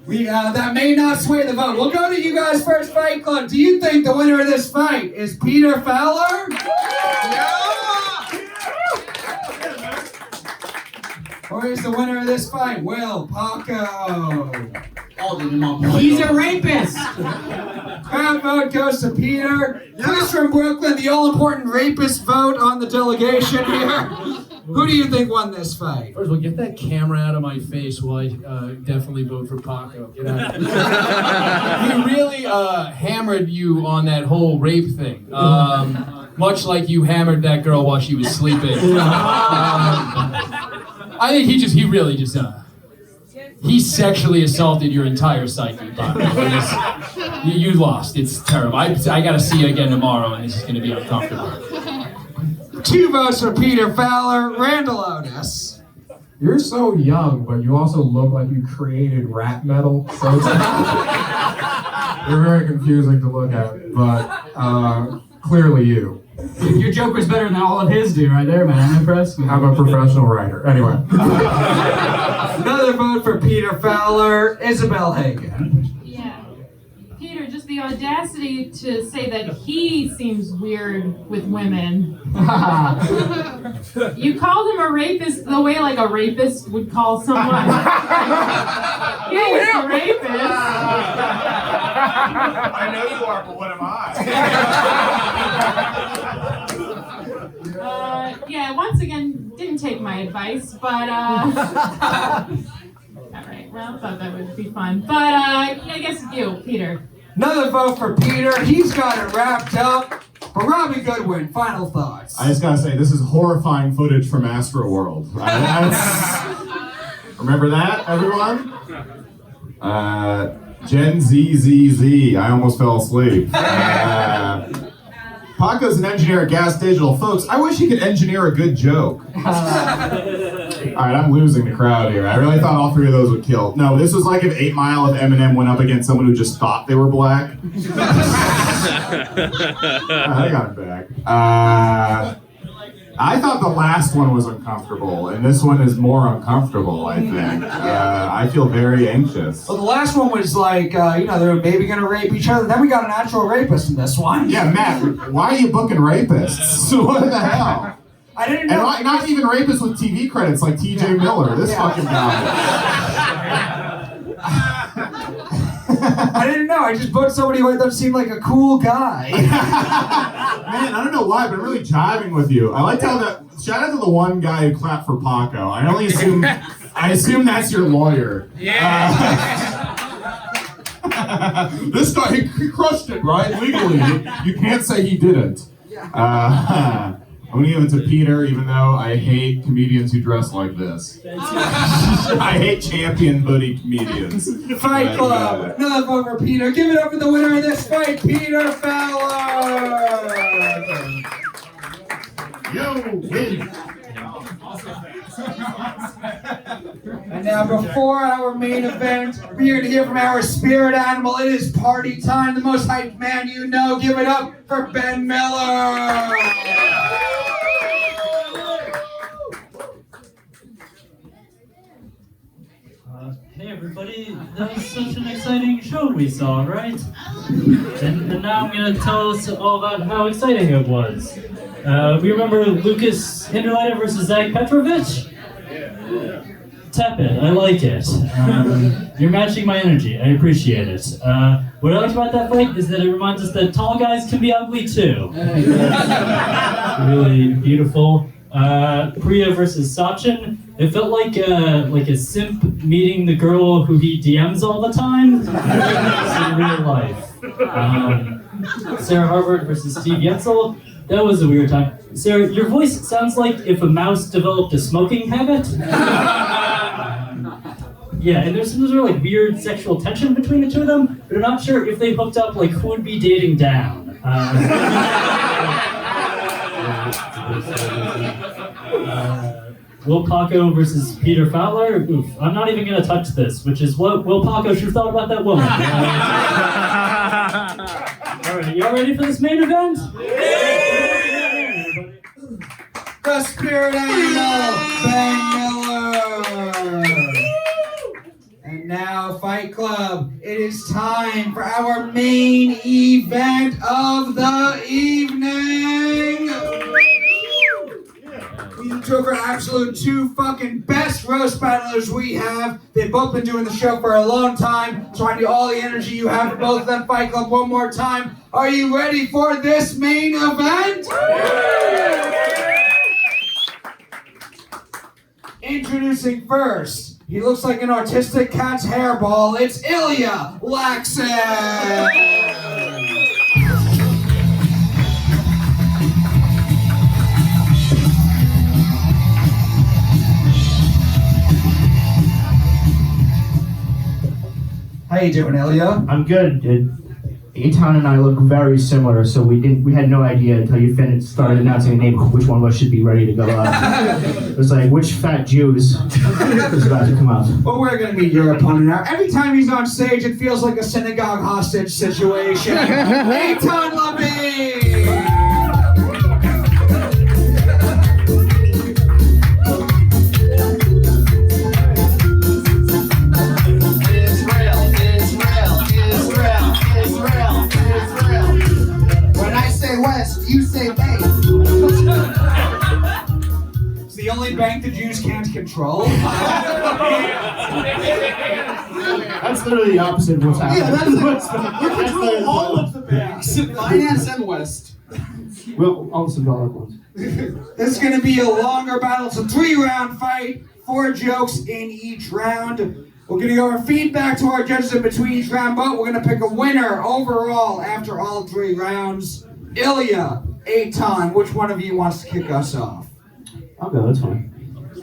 that may not sway the vote. We'll go to you guys first, Fight Club. Do you think the winner of this fight is Peter Fowler? Or is the winner of this fight Will Paco? He's a rapist. That vote goes to Peter. Chris from Brooklyn, the all-important rapist vote on the delegation here. Who do you think won this fight? First of all, get that camera out of my face while I definitely vote for Paco. Get out of here. He really hammered you on that whole rape thing. Much like you hammered that girl while she was sleeping. I think he really just he sexually assaulted your entire psyche, Paco. You lost. It's terrible. I gotta see you again tomorrow, and this is gonna be uncomfortable. 2 votes for Peter Fowler. Randall Otis. You're so young, but you also look like you created rap metal. So it's you're very confusing to look at, but clearly you. Your joke was better than all of his, dude, right there, man. I'm impressed. I'm a professional writer. Anyway. Another vote for Peter Fowler. Isabel Hagan. Yeah. Peter, just the audacity to say that he seems weird with women. You called him a rapist the way like a rapist would call someone. He's a rapist. I know you are, but what am I? Yeah, once again, didn't take my advice, but all right, well, I thought that would be fun. But I guess you, Peter. Another vote for Peter. He's got it wrapped up. But Robbie Goodwin, final thoughts. I just gotta say, this is horrifying footage from Astroworld. Remember that, everyone? Gen ZZZ. I almost fell asleep. Paco's an engineer at Gas Digital. Folks, I wish he could engineer a good joke. Alright, I'm losing the crowd here. I really thought all 3 of those would kill. No, this was like if 8 Mile of Eminem went up against someone who just thought they were black. I got it back. I thought the last one was uncomfortable, and this one is more uncomfortable, I think. I feel very anxious. Well, the last one was like, they're maybe going to rape each other. Then we got an actual rapist in this one. Yeah, Matt, why are you booking rapists? What the hell? I didn't know. And not even rapists with TV credits like TJ Miller, this fucking guy. I didn't know. I just booked somebody who I thought seemed like a cool guy. Man, I don't know why, but I'm really jiving with you. I liked how shout out to the one guy who clapped for Paco. I assume that's your lawyer. Yeah. This guy, he crushed it, right? Legally. You can't say he didn't. I'm gonna give it to Peter, even though I hate comedians who dress like this. I hate champion hoodie comedians. Fight Club! Another vote for Peter. Give it up for the winner of this fight, Peter Fowler! You win. And now before our main event, we're gonna hear from our spirit animal. It is party time. The most hyped man you know. Give it up for Ben Miller! Hey everybody, that was such an exciting show we saw, right? And now I'm going to tell us all about how exciting it was. We remember Lucas Hinderliter versus Zach Petrovich? Tepid, I like it. You're matching my energy, I appreciate it. What I liked about that fight is that it reminds us that tall guys can be ugly too. Really beautiful. Priya versus Sachin. It felt like a simp meeting the girl who he DMs all the time in real life. Sarah Harvard versus Steve Yensel. That was a weird time. Sarah, your voice sounds like if a mouse developed a smoking habit. Yeah, and there's some sort of like weird sexual tension between the two of them, but I'm not sure if they hooked up, like who would be dating down. Will Paco versus Peter Fowler. Oof, I'm not even going to touch this, which is what Will Paco should have thought about that woman. All right, y'all ready for this main event? The spirit animal, Ben Miller. And now, Fight Club, it is time for our main event of the evening. These two are absolute two fucking best roast battlers we have. They've both been doing the show for a long time. So I need all the energy you have for both of them. Fight Club, one more time. Are you ready for this main event? Introducing first, he looks like an autistic cat's hairball. It's Ilya Laksin. How you doing, Ilya? I'm good, dude. Eitan and I look very similar, so we had no idea until you started announcing a name which one of us should be ready to go up. It was like, which fat Jews is about to come out? Well, we're gonna meet your opponent now. Every time he's on stage, it feels like a synagogue hostage situation. Eitan Levine! West, you say bank. It's the only bank the Jews can't control. That's literally the opposite of what's happening. Yeah, that's we control all of the banks. Finance and West. Well, also the other ones. This is going to be a longer battle. It's a 3-round fight, 4 jokes in each round. We're going to go over feedback to our judges in between each round, but we're going to pick a winner overall after all 3 rounds. Ilya, Eitan, which one of you wants to kick us off? I'll go, that's fine.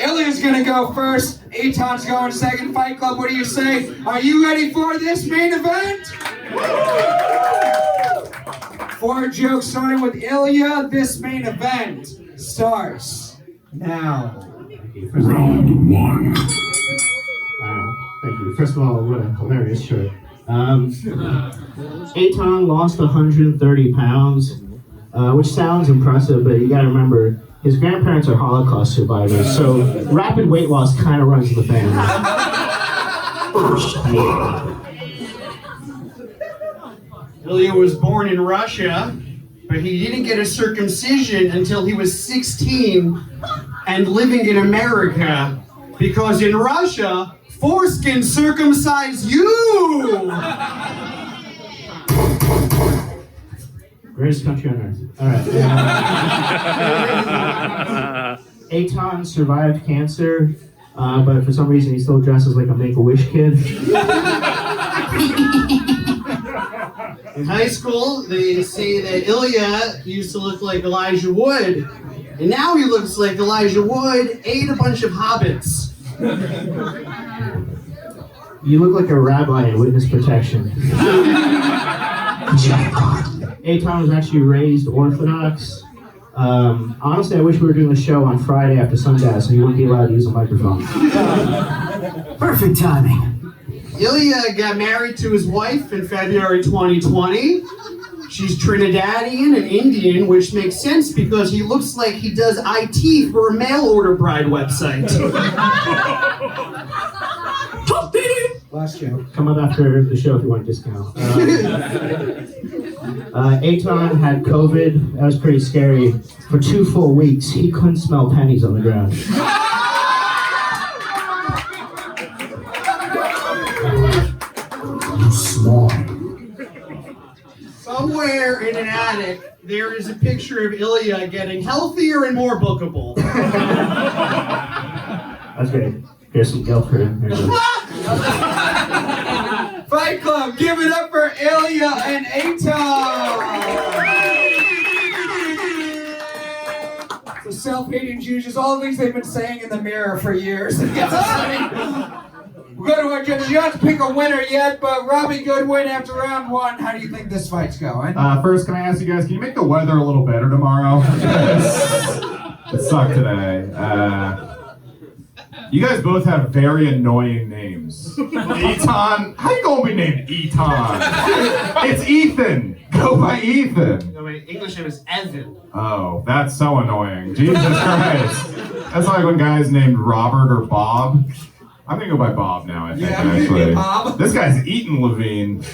Ilya's gonna go first, Eitan's going second. Fight Club, what do you say? Are you ready for this main event? 4 jokes starting with Ilya. This main event starts now. Round 1. Thank you. First of all, what a hilarious shirt. Eitan lost 130 pounds, which sounds impressive, but you gotta remember, his grandparents are Holocaust survivors, so rapid weight loss kind of runs in the family. Ilya was born in Russia, but he didn't get a circumcision until he was 16 and living in America, because in Russia, foreskin circumcise you! Greatest country on earth. Alright. Eitan survived cancer, but for some reason he still dresses like a Make-A-Wish kid. In high school, they say that Ilya used to look like Elijah Wood, and now he looks like Elijah Wood ate a bunch of hobbits. You look like a rabbi in witness protection. Eitan was actually raised Orthodox. Honestly, I wish we were doing the show on Friday after Sundance, so he wouldn't be allowed to use a microphone. Perfect timing. Ilya got married to his wife in February 2020. She's Trinidadian and Indian, which makes sense because he looks like he does IT for a mail order bride website. Last show. Come up after the show if you want a discount. Eitan had COVID. That was pretty scary. For 2 full weeks, he couldn't smell pennies on the ground. Small. Somewhere in an attic, there is a picture of Ilya getting healthier and more bookable. That's great. Here's some guilt for him. Fight Club, give it up for Ilya and Eitan! So self-hating Jews, just all the things they've been saying in the mirror for years. We're going to our judges. You don't have to pick a winner yet, but Robbie Goodwin after round 1. How do you think this fight's going? First, can I ask you guys, can you make the weather a little better tomorrow? It sucked today. You guys both have very annoying names. Eitan, how you gonna be named Eitan? It's Ethan. Go by Ethan. No, my English name is Evan. Oh, that's so annoying. Jesus Christ. That's like when guys named Robert or Bob. I'm gonna go by Bob now, I think, actually. Bob. This guy's Eitan Levine.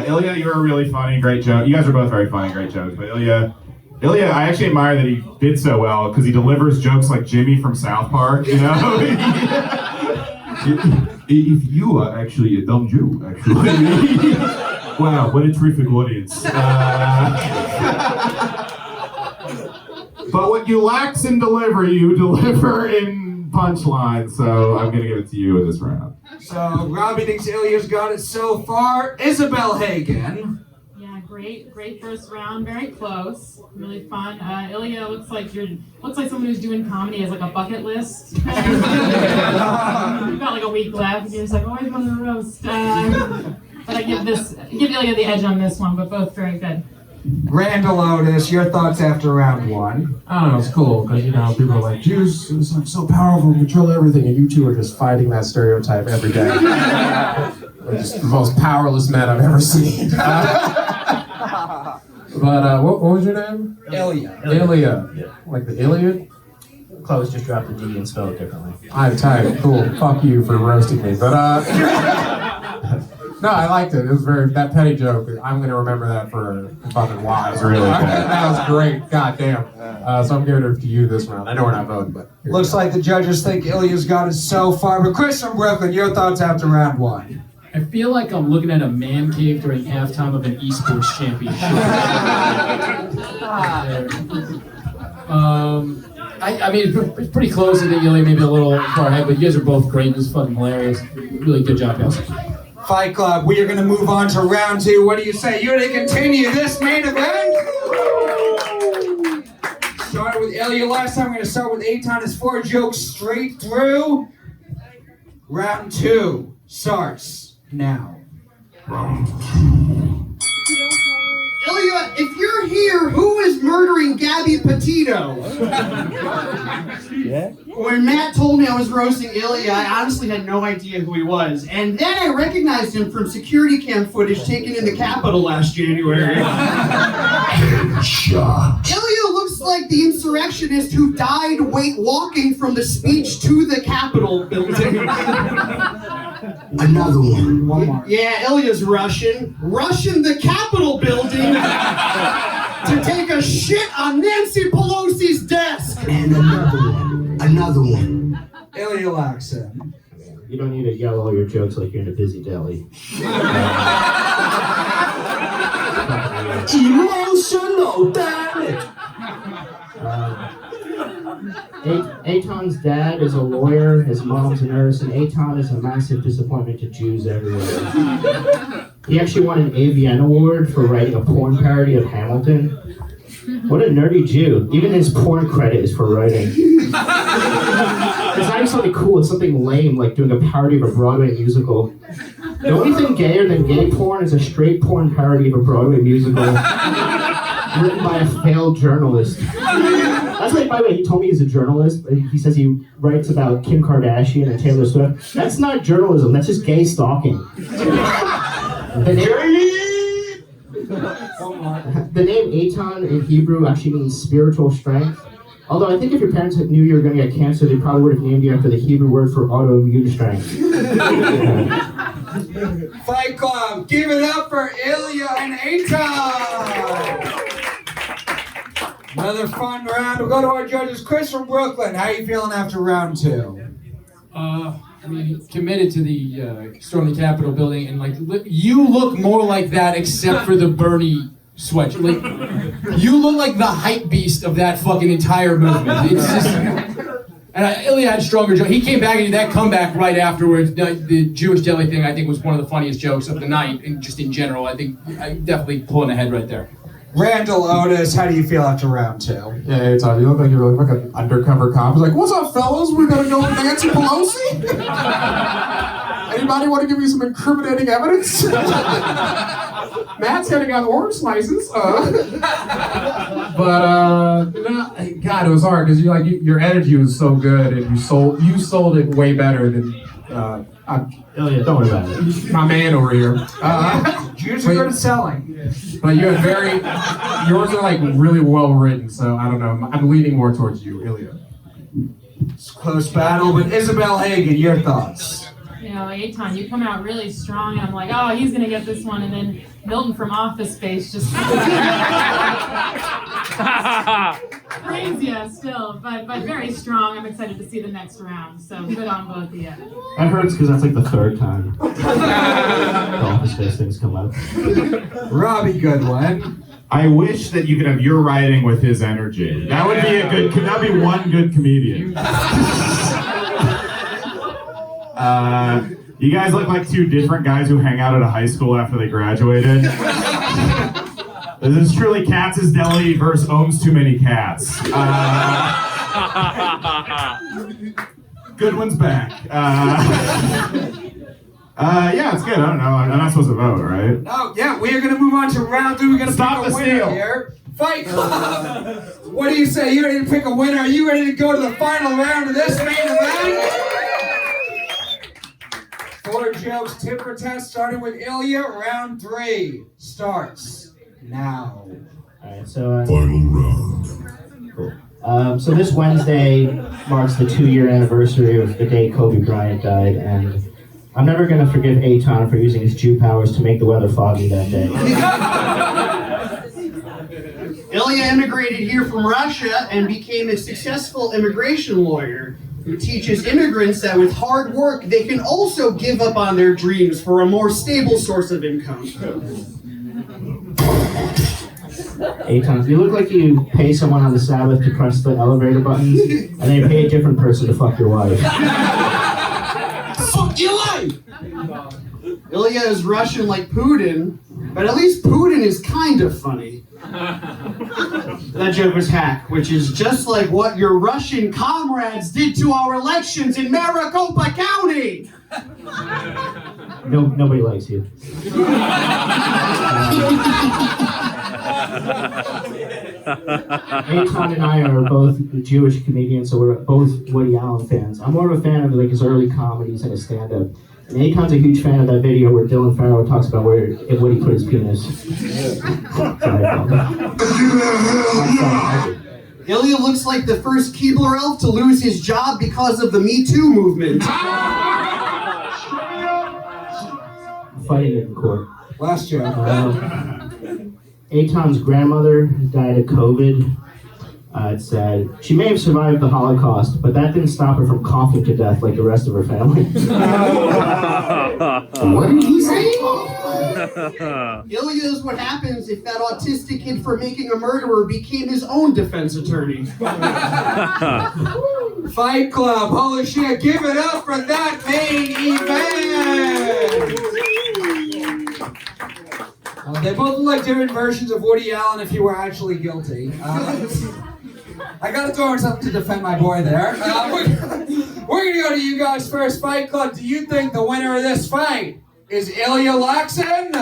Ilya, you were really funny, great joke. You guys are both very funny, great jokes, but Ilya, I actually admire that he did so well because he delivers jokes like Jimmy from South Park, you know? If you are actually a dumb Jew, actually. Wow, what a terrific audience. But what you lax in delivery, you deliver in punchline, so I'm going to give it to you in this round. So Robbie thinks Ilya's got it so far. Isabel Hagan. Yeah, great first round, very close, really fun. Ilya looks like someone who's doing comedy as like a bucket list. You've got like a week left, and you're just like, oh, I'm on the roast. But I give Ilya the edge on this one, but both very good. Randall, Otis, your thoughts after round 1? I don't know, it's cool, because, you know, people are like, Jews, it's like so powerful, control everything, and you two are just fighting that stereotype every day. We're just the most powerless men I've ever seen. But, what was your name? Ilya. Ilya. Yeah. Like the Iliad? Chloe's just dropped the D and spelled it differently. I'm tight, cool, fuck you for roasting me, but, no, I liked it. It was that petty joke. I'm going to remember that for fucking while. That's really good. That was great. God damn. So I'm giving it to you this round. I know we're not voting, but. Looks like the judges think Ilya's got it so far. But Chris from Brooklyn, your thoughts after round 1? I feel like I'm looking at a man cave during halftime of an esports championship. I mean, it's pretty close. I think Ilya maybe a little far ahead, but you guys are both great. This is fucking hilarious. Really good job, guys. Fight Club, we are going to move on to round 2. What do you say? You're going to continue this main event? Started with Ilya last time. We're going to start with Eitan. His 4 jokes straight through. Round 2 starts now. Ilya, if you're here, who is murdering Gabby Petito? Yeah? When Matt told me I was roasting Ilya, I honestly had no idea who he was. And then I recognized him from security cam footage taken in the Capitol last January. Ilya looks like the insurrectionist who died walking from the speech to the Capitol building. Another one. One more. Yeah, Ilya's Russian. Russian the Capitol building to take a shit on Nancy Pelosi's desk. And another one. Ilya Laksin. You don't need to yell all your jokes like you're in a busy deli. Emotional damage. Eitan's dad is a lawyer, his mom's a nurse, and Eitan is a massive disappointment to Jews everywhere. He actually won an AVN award for writing a porn parody of Hamilton. What a nerdy Jew. Even his porn credit is for writing. It's not even something cool, it's something lame, like doing a parody of a Broadway musical. The only thing gayer than gay porn is a straight porn parody of a Broadway musical written by a failed journalist. That's like, by the way, he told me he's a journalist. He says he writes about Kim Kardashian and Taylor Swift. That's not journalism, that's just gay stalking. The name Eitan in Hebrew actually means spiritual strength. Although I think if your parents knew you were going to get cancer, they probably would have named you after the Hebrew word for autoimmune strength. Fight Club, give it up for Ilya and Eitan! Another fun round. We'll go to our judges. Chris from Brooklyn, how you feeling after round 2? I mean, committed to the storm the Capitol building, and like you look more like that except for the Bernie sweatshirt. Like you look like the hype beast of that fucking entire movement. It's just, and Ilya had stronger jokes. He came back and did that comeback right afterwards. The Jewish jelly thing I think was one of the funniest jokes of the night, and just in general, I think I definitely pulling ahead right there. Randall, Otis, how do you feel after round 2? Yeah, hey, Tom, you look like you're like an undercover cop. He's like, what's up, fellas? We're gonna go with Nancy Pelosi? Anybody want to give me some incriminating evidence? Matt's handing out orange slices. God, it was hard because your energy was so good, and you sold it way better than Ilya, don't worry about it. My man over here. Jews are good at selling. But you had yours are like really well written, so I don't know. I'm leaning more towards you, Ilya. It's a close battle, but Isabel, Hagan, your thoughts? You know, Eitan, you come out really strong, and I'm like, oh, he's gonna get this one, and then Milton from Office Space just crazy still, but very strong. I'm excited to see the next round. So good on both of you. That hurts because that's like the third time the Office Space things come up. Robbie, Goodwin. I wish that you could have your writing with his energy. That would be that'd be one good comedian. You guys look like two different guys who hang out at a high school after they graduated. This is truly Katz's Deli versus owns too many cats. Goodwin's back. Yeah, it's good. I don't know. I'm not supposed to vote, right? Oh, yeah, we are going to move on to round 2. We're going to Stop pick a the winner steal. here. Fight Club! What do you say? You ready to pick a winner? Are you ready to go to the final round of this main event? 4 jokes, tip for test, starting with Ilya. Round 3 starts now. Alright, so final round. Cool. So this Wednesday marks the 2-year anniversary of the day Kobe Bryant died, and I'm never gonna forgive Eitan for using his Jew powers to make the weather foggy that day. Ilya immigrated here from Russia and became a successful immigration lawyer who teaches immigrants that with hard work, they can also give up on their dreams for a more stable source of income. Eitan, you look like you pay someone on the Sabbath to press the elevator buttons, and then you pay a different person to fuck your wife. Fuck your life! Ilya is Russian like Putin, but at least Putin is kind of funny. That joke was hack, which is just like what your Russian comrades did to our elections in Maricopa County! Nobody likes you. Eitan and I are both Jewish comedians, so we're both Woody Allen fans. I'm more of a fan of like his early comedies and his stand-up. And Eitan's a huge fan of that video where Dylan Farrow talks about where Woody put his penis. Ilya looks like the first Keebler elf to lose his job because of the Me Too movement. Fighting it in court. Last joke. Eitan's grandmother died of COVID. It said she may have survived the Holocaust, but that didn't stop her from coughing to death like the rest of her family. What did he say? Ilya is what happens if that autistic kid for making a murderer became his own defense attorney. Fight Club, holy shit, give it up for that main event! They both look like different versions of Woody Allen if he were actually guilty. I gotta throw in something to defend my boy there. We're gonna go to you guys first. Fight Club, do you think the winner of this fight is Ilya Laksin?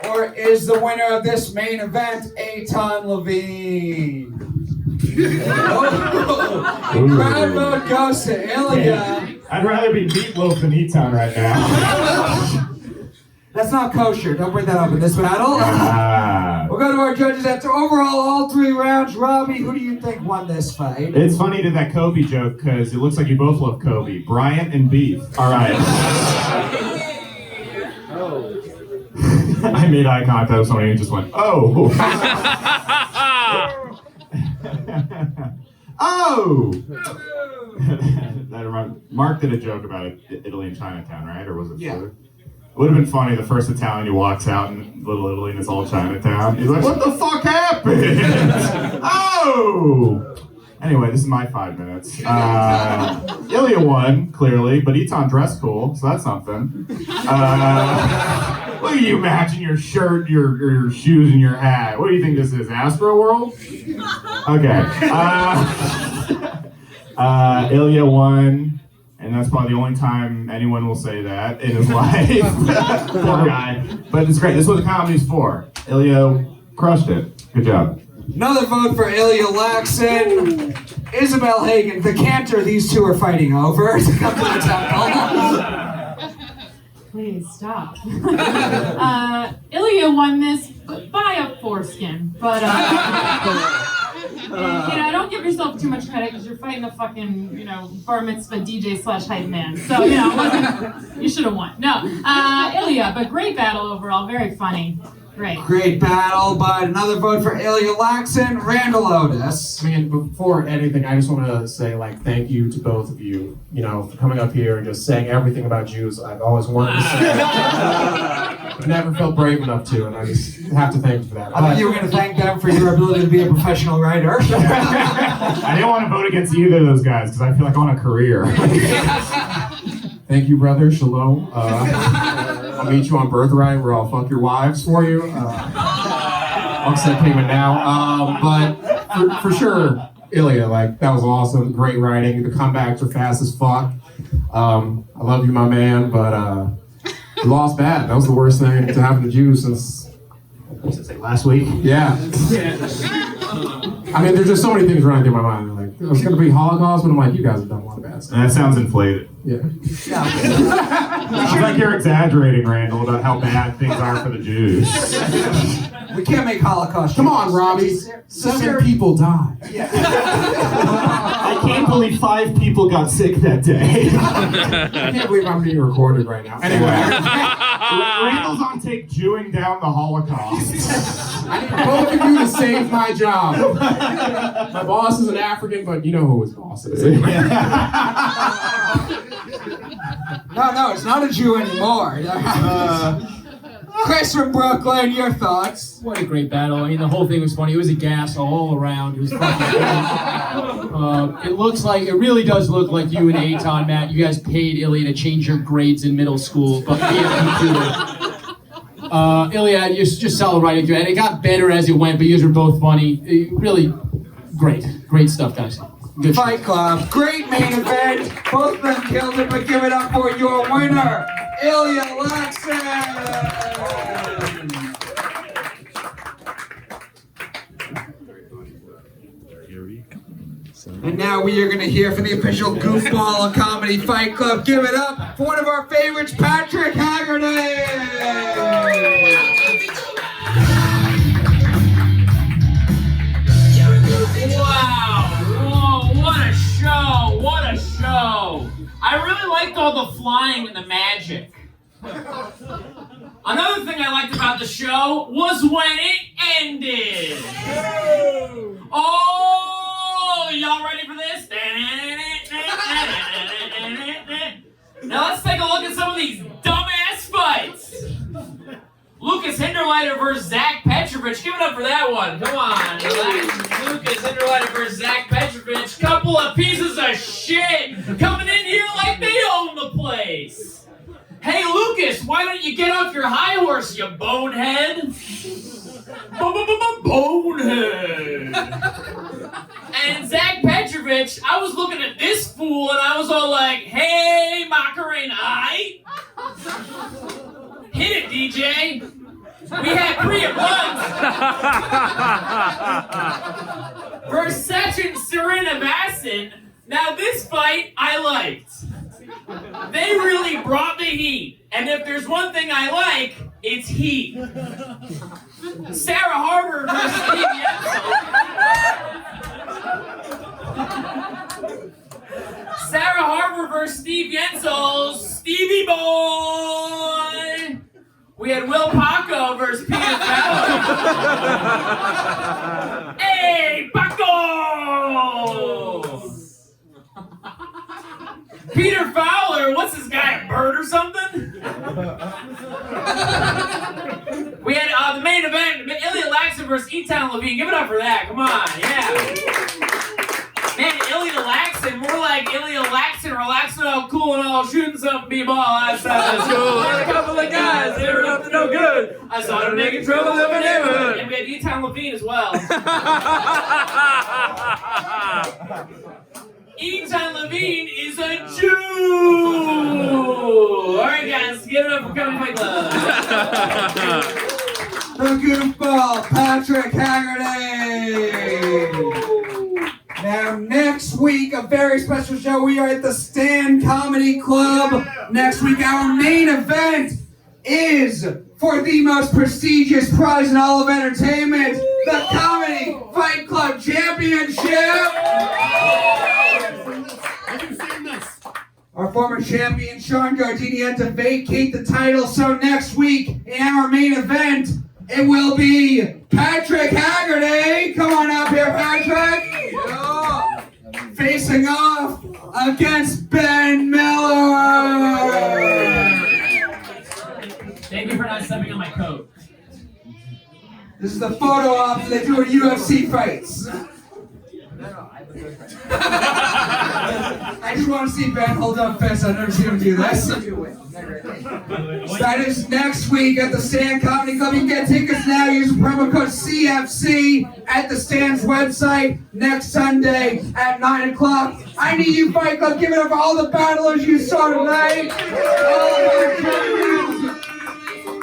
Or is the winner of this main event Eitan Levine? Crowd vote goes to Ilya. I'd rather be meatloaf than Eitan right now. That's not kosher. Don't bring that up in this battle. We'll go to our judges after overall all 3 rounds. Robbie, who do you think won this fight? It's funny to that Kobe joke because it looks like you both love Kobe. Bryant and beef. All right. I made eye contact with somebody and just went, oh. Oh! That Mark did a joke about Italy and Chinatown, right? Or was it further? It would have been funny the first Italian who walks out in Little Italy and it's all Chinatown. He's like, what the fuck happened? Oh! Anyway, this is my 5 minutes. Ilya won, clearly, but Eitan dressed cool, so that's something. Look at you matching your shirt, your shoes, and your hat. What do you think this is, Astro World? Okay. Ilya won. And that's probably the only time anyone will say that in his life. Poor guy. But it's great. This is what the comedy's for. Ilya crushed it. Good job. Another vote for Ilya Laksin. Isabel, Hagan, the canter these two are fighting over. Please stop. Ilya won this by a foreskin, but don't give yourself too much credit because you're fighting a fucking, bar mitzvah DJ / hype man. So, you should have won. No, Ilya, but great battle overall, very funny. Great battle, but another vote for Ilya Laksin. Randall, Otis. I mean, before anything, I just want to say, thank you to both of you, for coming up here and just saying everything about Jews I've always wanted to say. I've never felt brave enough to, and I just have to thank you for that. I thought you were going to thank them for your ability to be a professional writer. I didn't want to vote against either of those guys because I feel like I want a career. Thank you, brother. Shalom. I'll meet you on Birthright where I'll fuck your wives for you. Upset payment now. But for sure, Ilya, that was awesome. Great writing. The comebacks are fast as fuck. I love you, my man, but you lost bad. That was the worst thing to happen to Jews since last week. Yeah. I mean, there's just so many things running through my mind. It was going to be Holocaust, but I'm like, you guys have done a lot of bad stuff. That sounds inflated. Yeah. Sounds like you're exaggerating, Randall, about how bad things are for the Jews. We can't make Holocaust. Come on, Robbie. 7 people died. I can't believe 5 people got sick that day. I can't believe I'm being recorded right now. Anyway. Randall's on tape Jewing down the Holocaust. I need both of you to save my job. My boss is an African, but you know who his boss is. No, it's not a Jew anymore. Chris from Brooklyn, your thoughts? What a great battle. I mean, the whole thing was funny. It was a gas all around. It was fucking it really does look like you and Eitan, Matt, you guys paid Ilya to change your grades in middle school, but Ilya, you're just solid writing through it. And it got better as it went, but you guys were both funny. Really great stuff, guys. Good Fight Club, great main event. Both of them killed it, but give it up for your winner, Ilya Laksin. And now we are going to hear from the official goofball of Comedy Fight Club. Give it up for one of our favorites, Patrick Hagan. Wow! Whoa, what a show! What a show! I really liked all the flying and the magic. Another thing I liked about the show was when it ended. Oh, y'all ready for this? Now let's take a look at some of these dumbass fights. Lucas Hinderliter versus Zach Petrovich. Give it up for that one. Come on. Lucas Hinderliter versus Zach Petrovich. Couple of pieces of shit coming in here like they own the place. course, you bonehead. Bonehead. And Zach Petrovich, I was looking at this fool and I was all like, hey, Macarena, hit it, DJ. We had Priya versus Sachin Srinivasan. Now this fight I liked. They really brought the heat. And if there's one thing I like, it's heat. Sarah Harbour versus Steve Yensel. Sarah Harbour versus Steve Yensel. Stevie boy. We had Will Paco versus Peter Fowler. Hey, Paco! Peter Fowler, what's this guy, a bird or something? We had the main event, Ilya Laksin versus Eitan Levine. Give it up for that, come on, yeah. Man, Ilya Laksin, more like Ilya Laksin, relaxing all cool and all, shooting something b-ball outside of school. And a couple of guys, they were up to no good. I saw them making trouble in my neighborhood. And we had Eitan Levine as well. Eitan Levine is a Jew! Alright guys, give it up for coming to my club. The goofball, Patrick Haggerty! Now next week, a very special show. We are at the Stand Comedy Club. Next week, our main event is for the most prestigious prize in all of entertainment, the Comedy Fight Club Championship! Our former champion, Sean Gardini, had to vacate the title, so next week, in our main event, it will be Patrick Haggerty. Come on up here, Patrick. Yeah. Facing off against Ben Miller. Thank you for not stepping on my coat. This is the photo op they do at UFC fights. I just want to see Ben hold up fists. I've never seen him do this. That is next week at the Stand Comedy Club. You can get tickets now. Use the promo code CFC at the Stand's website next Sunday at 9 o'clock. I Need You Fight Club. Give it up for all the battlers you saw tonight.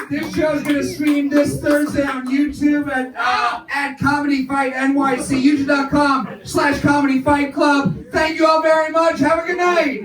This show is going to stream this Thursday on YouTube at Comedy Fight NYC, youtube.com/Comedy Fight Club. Thank you all very much. Have a good night.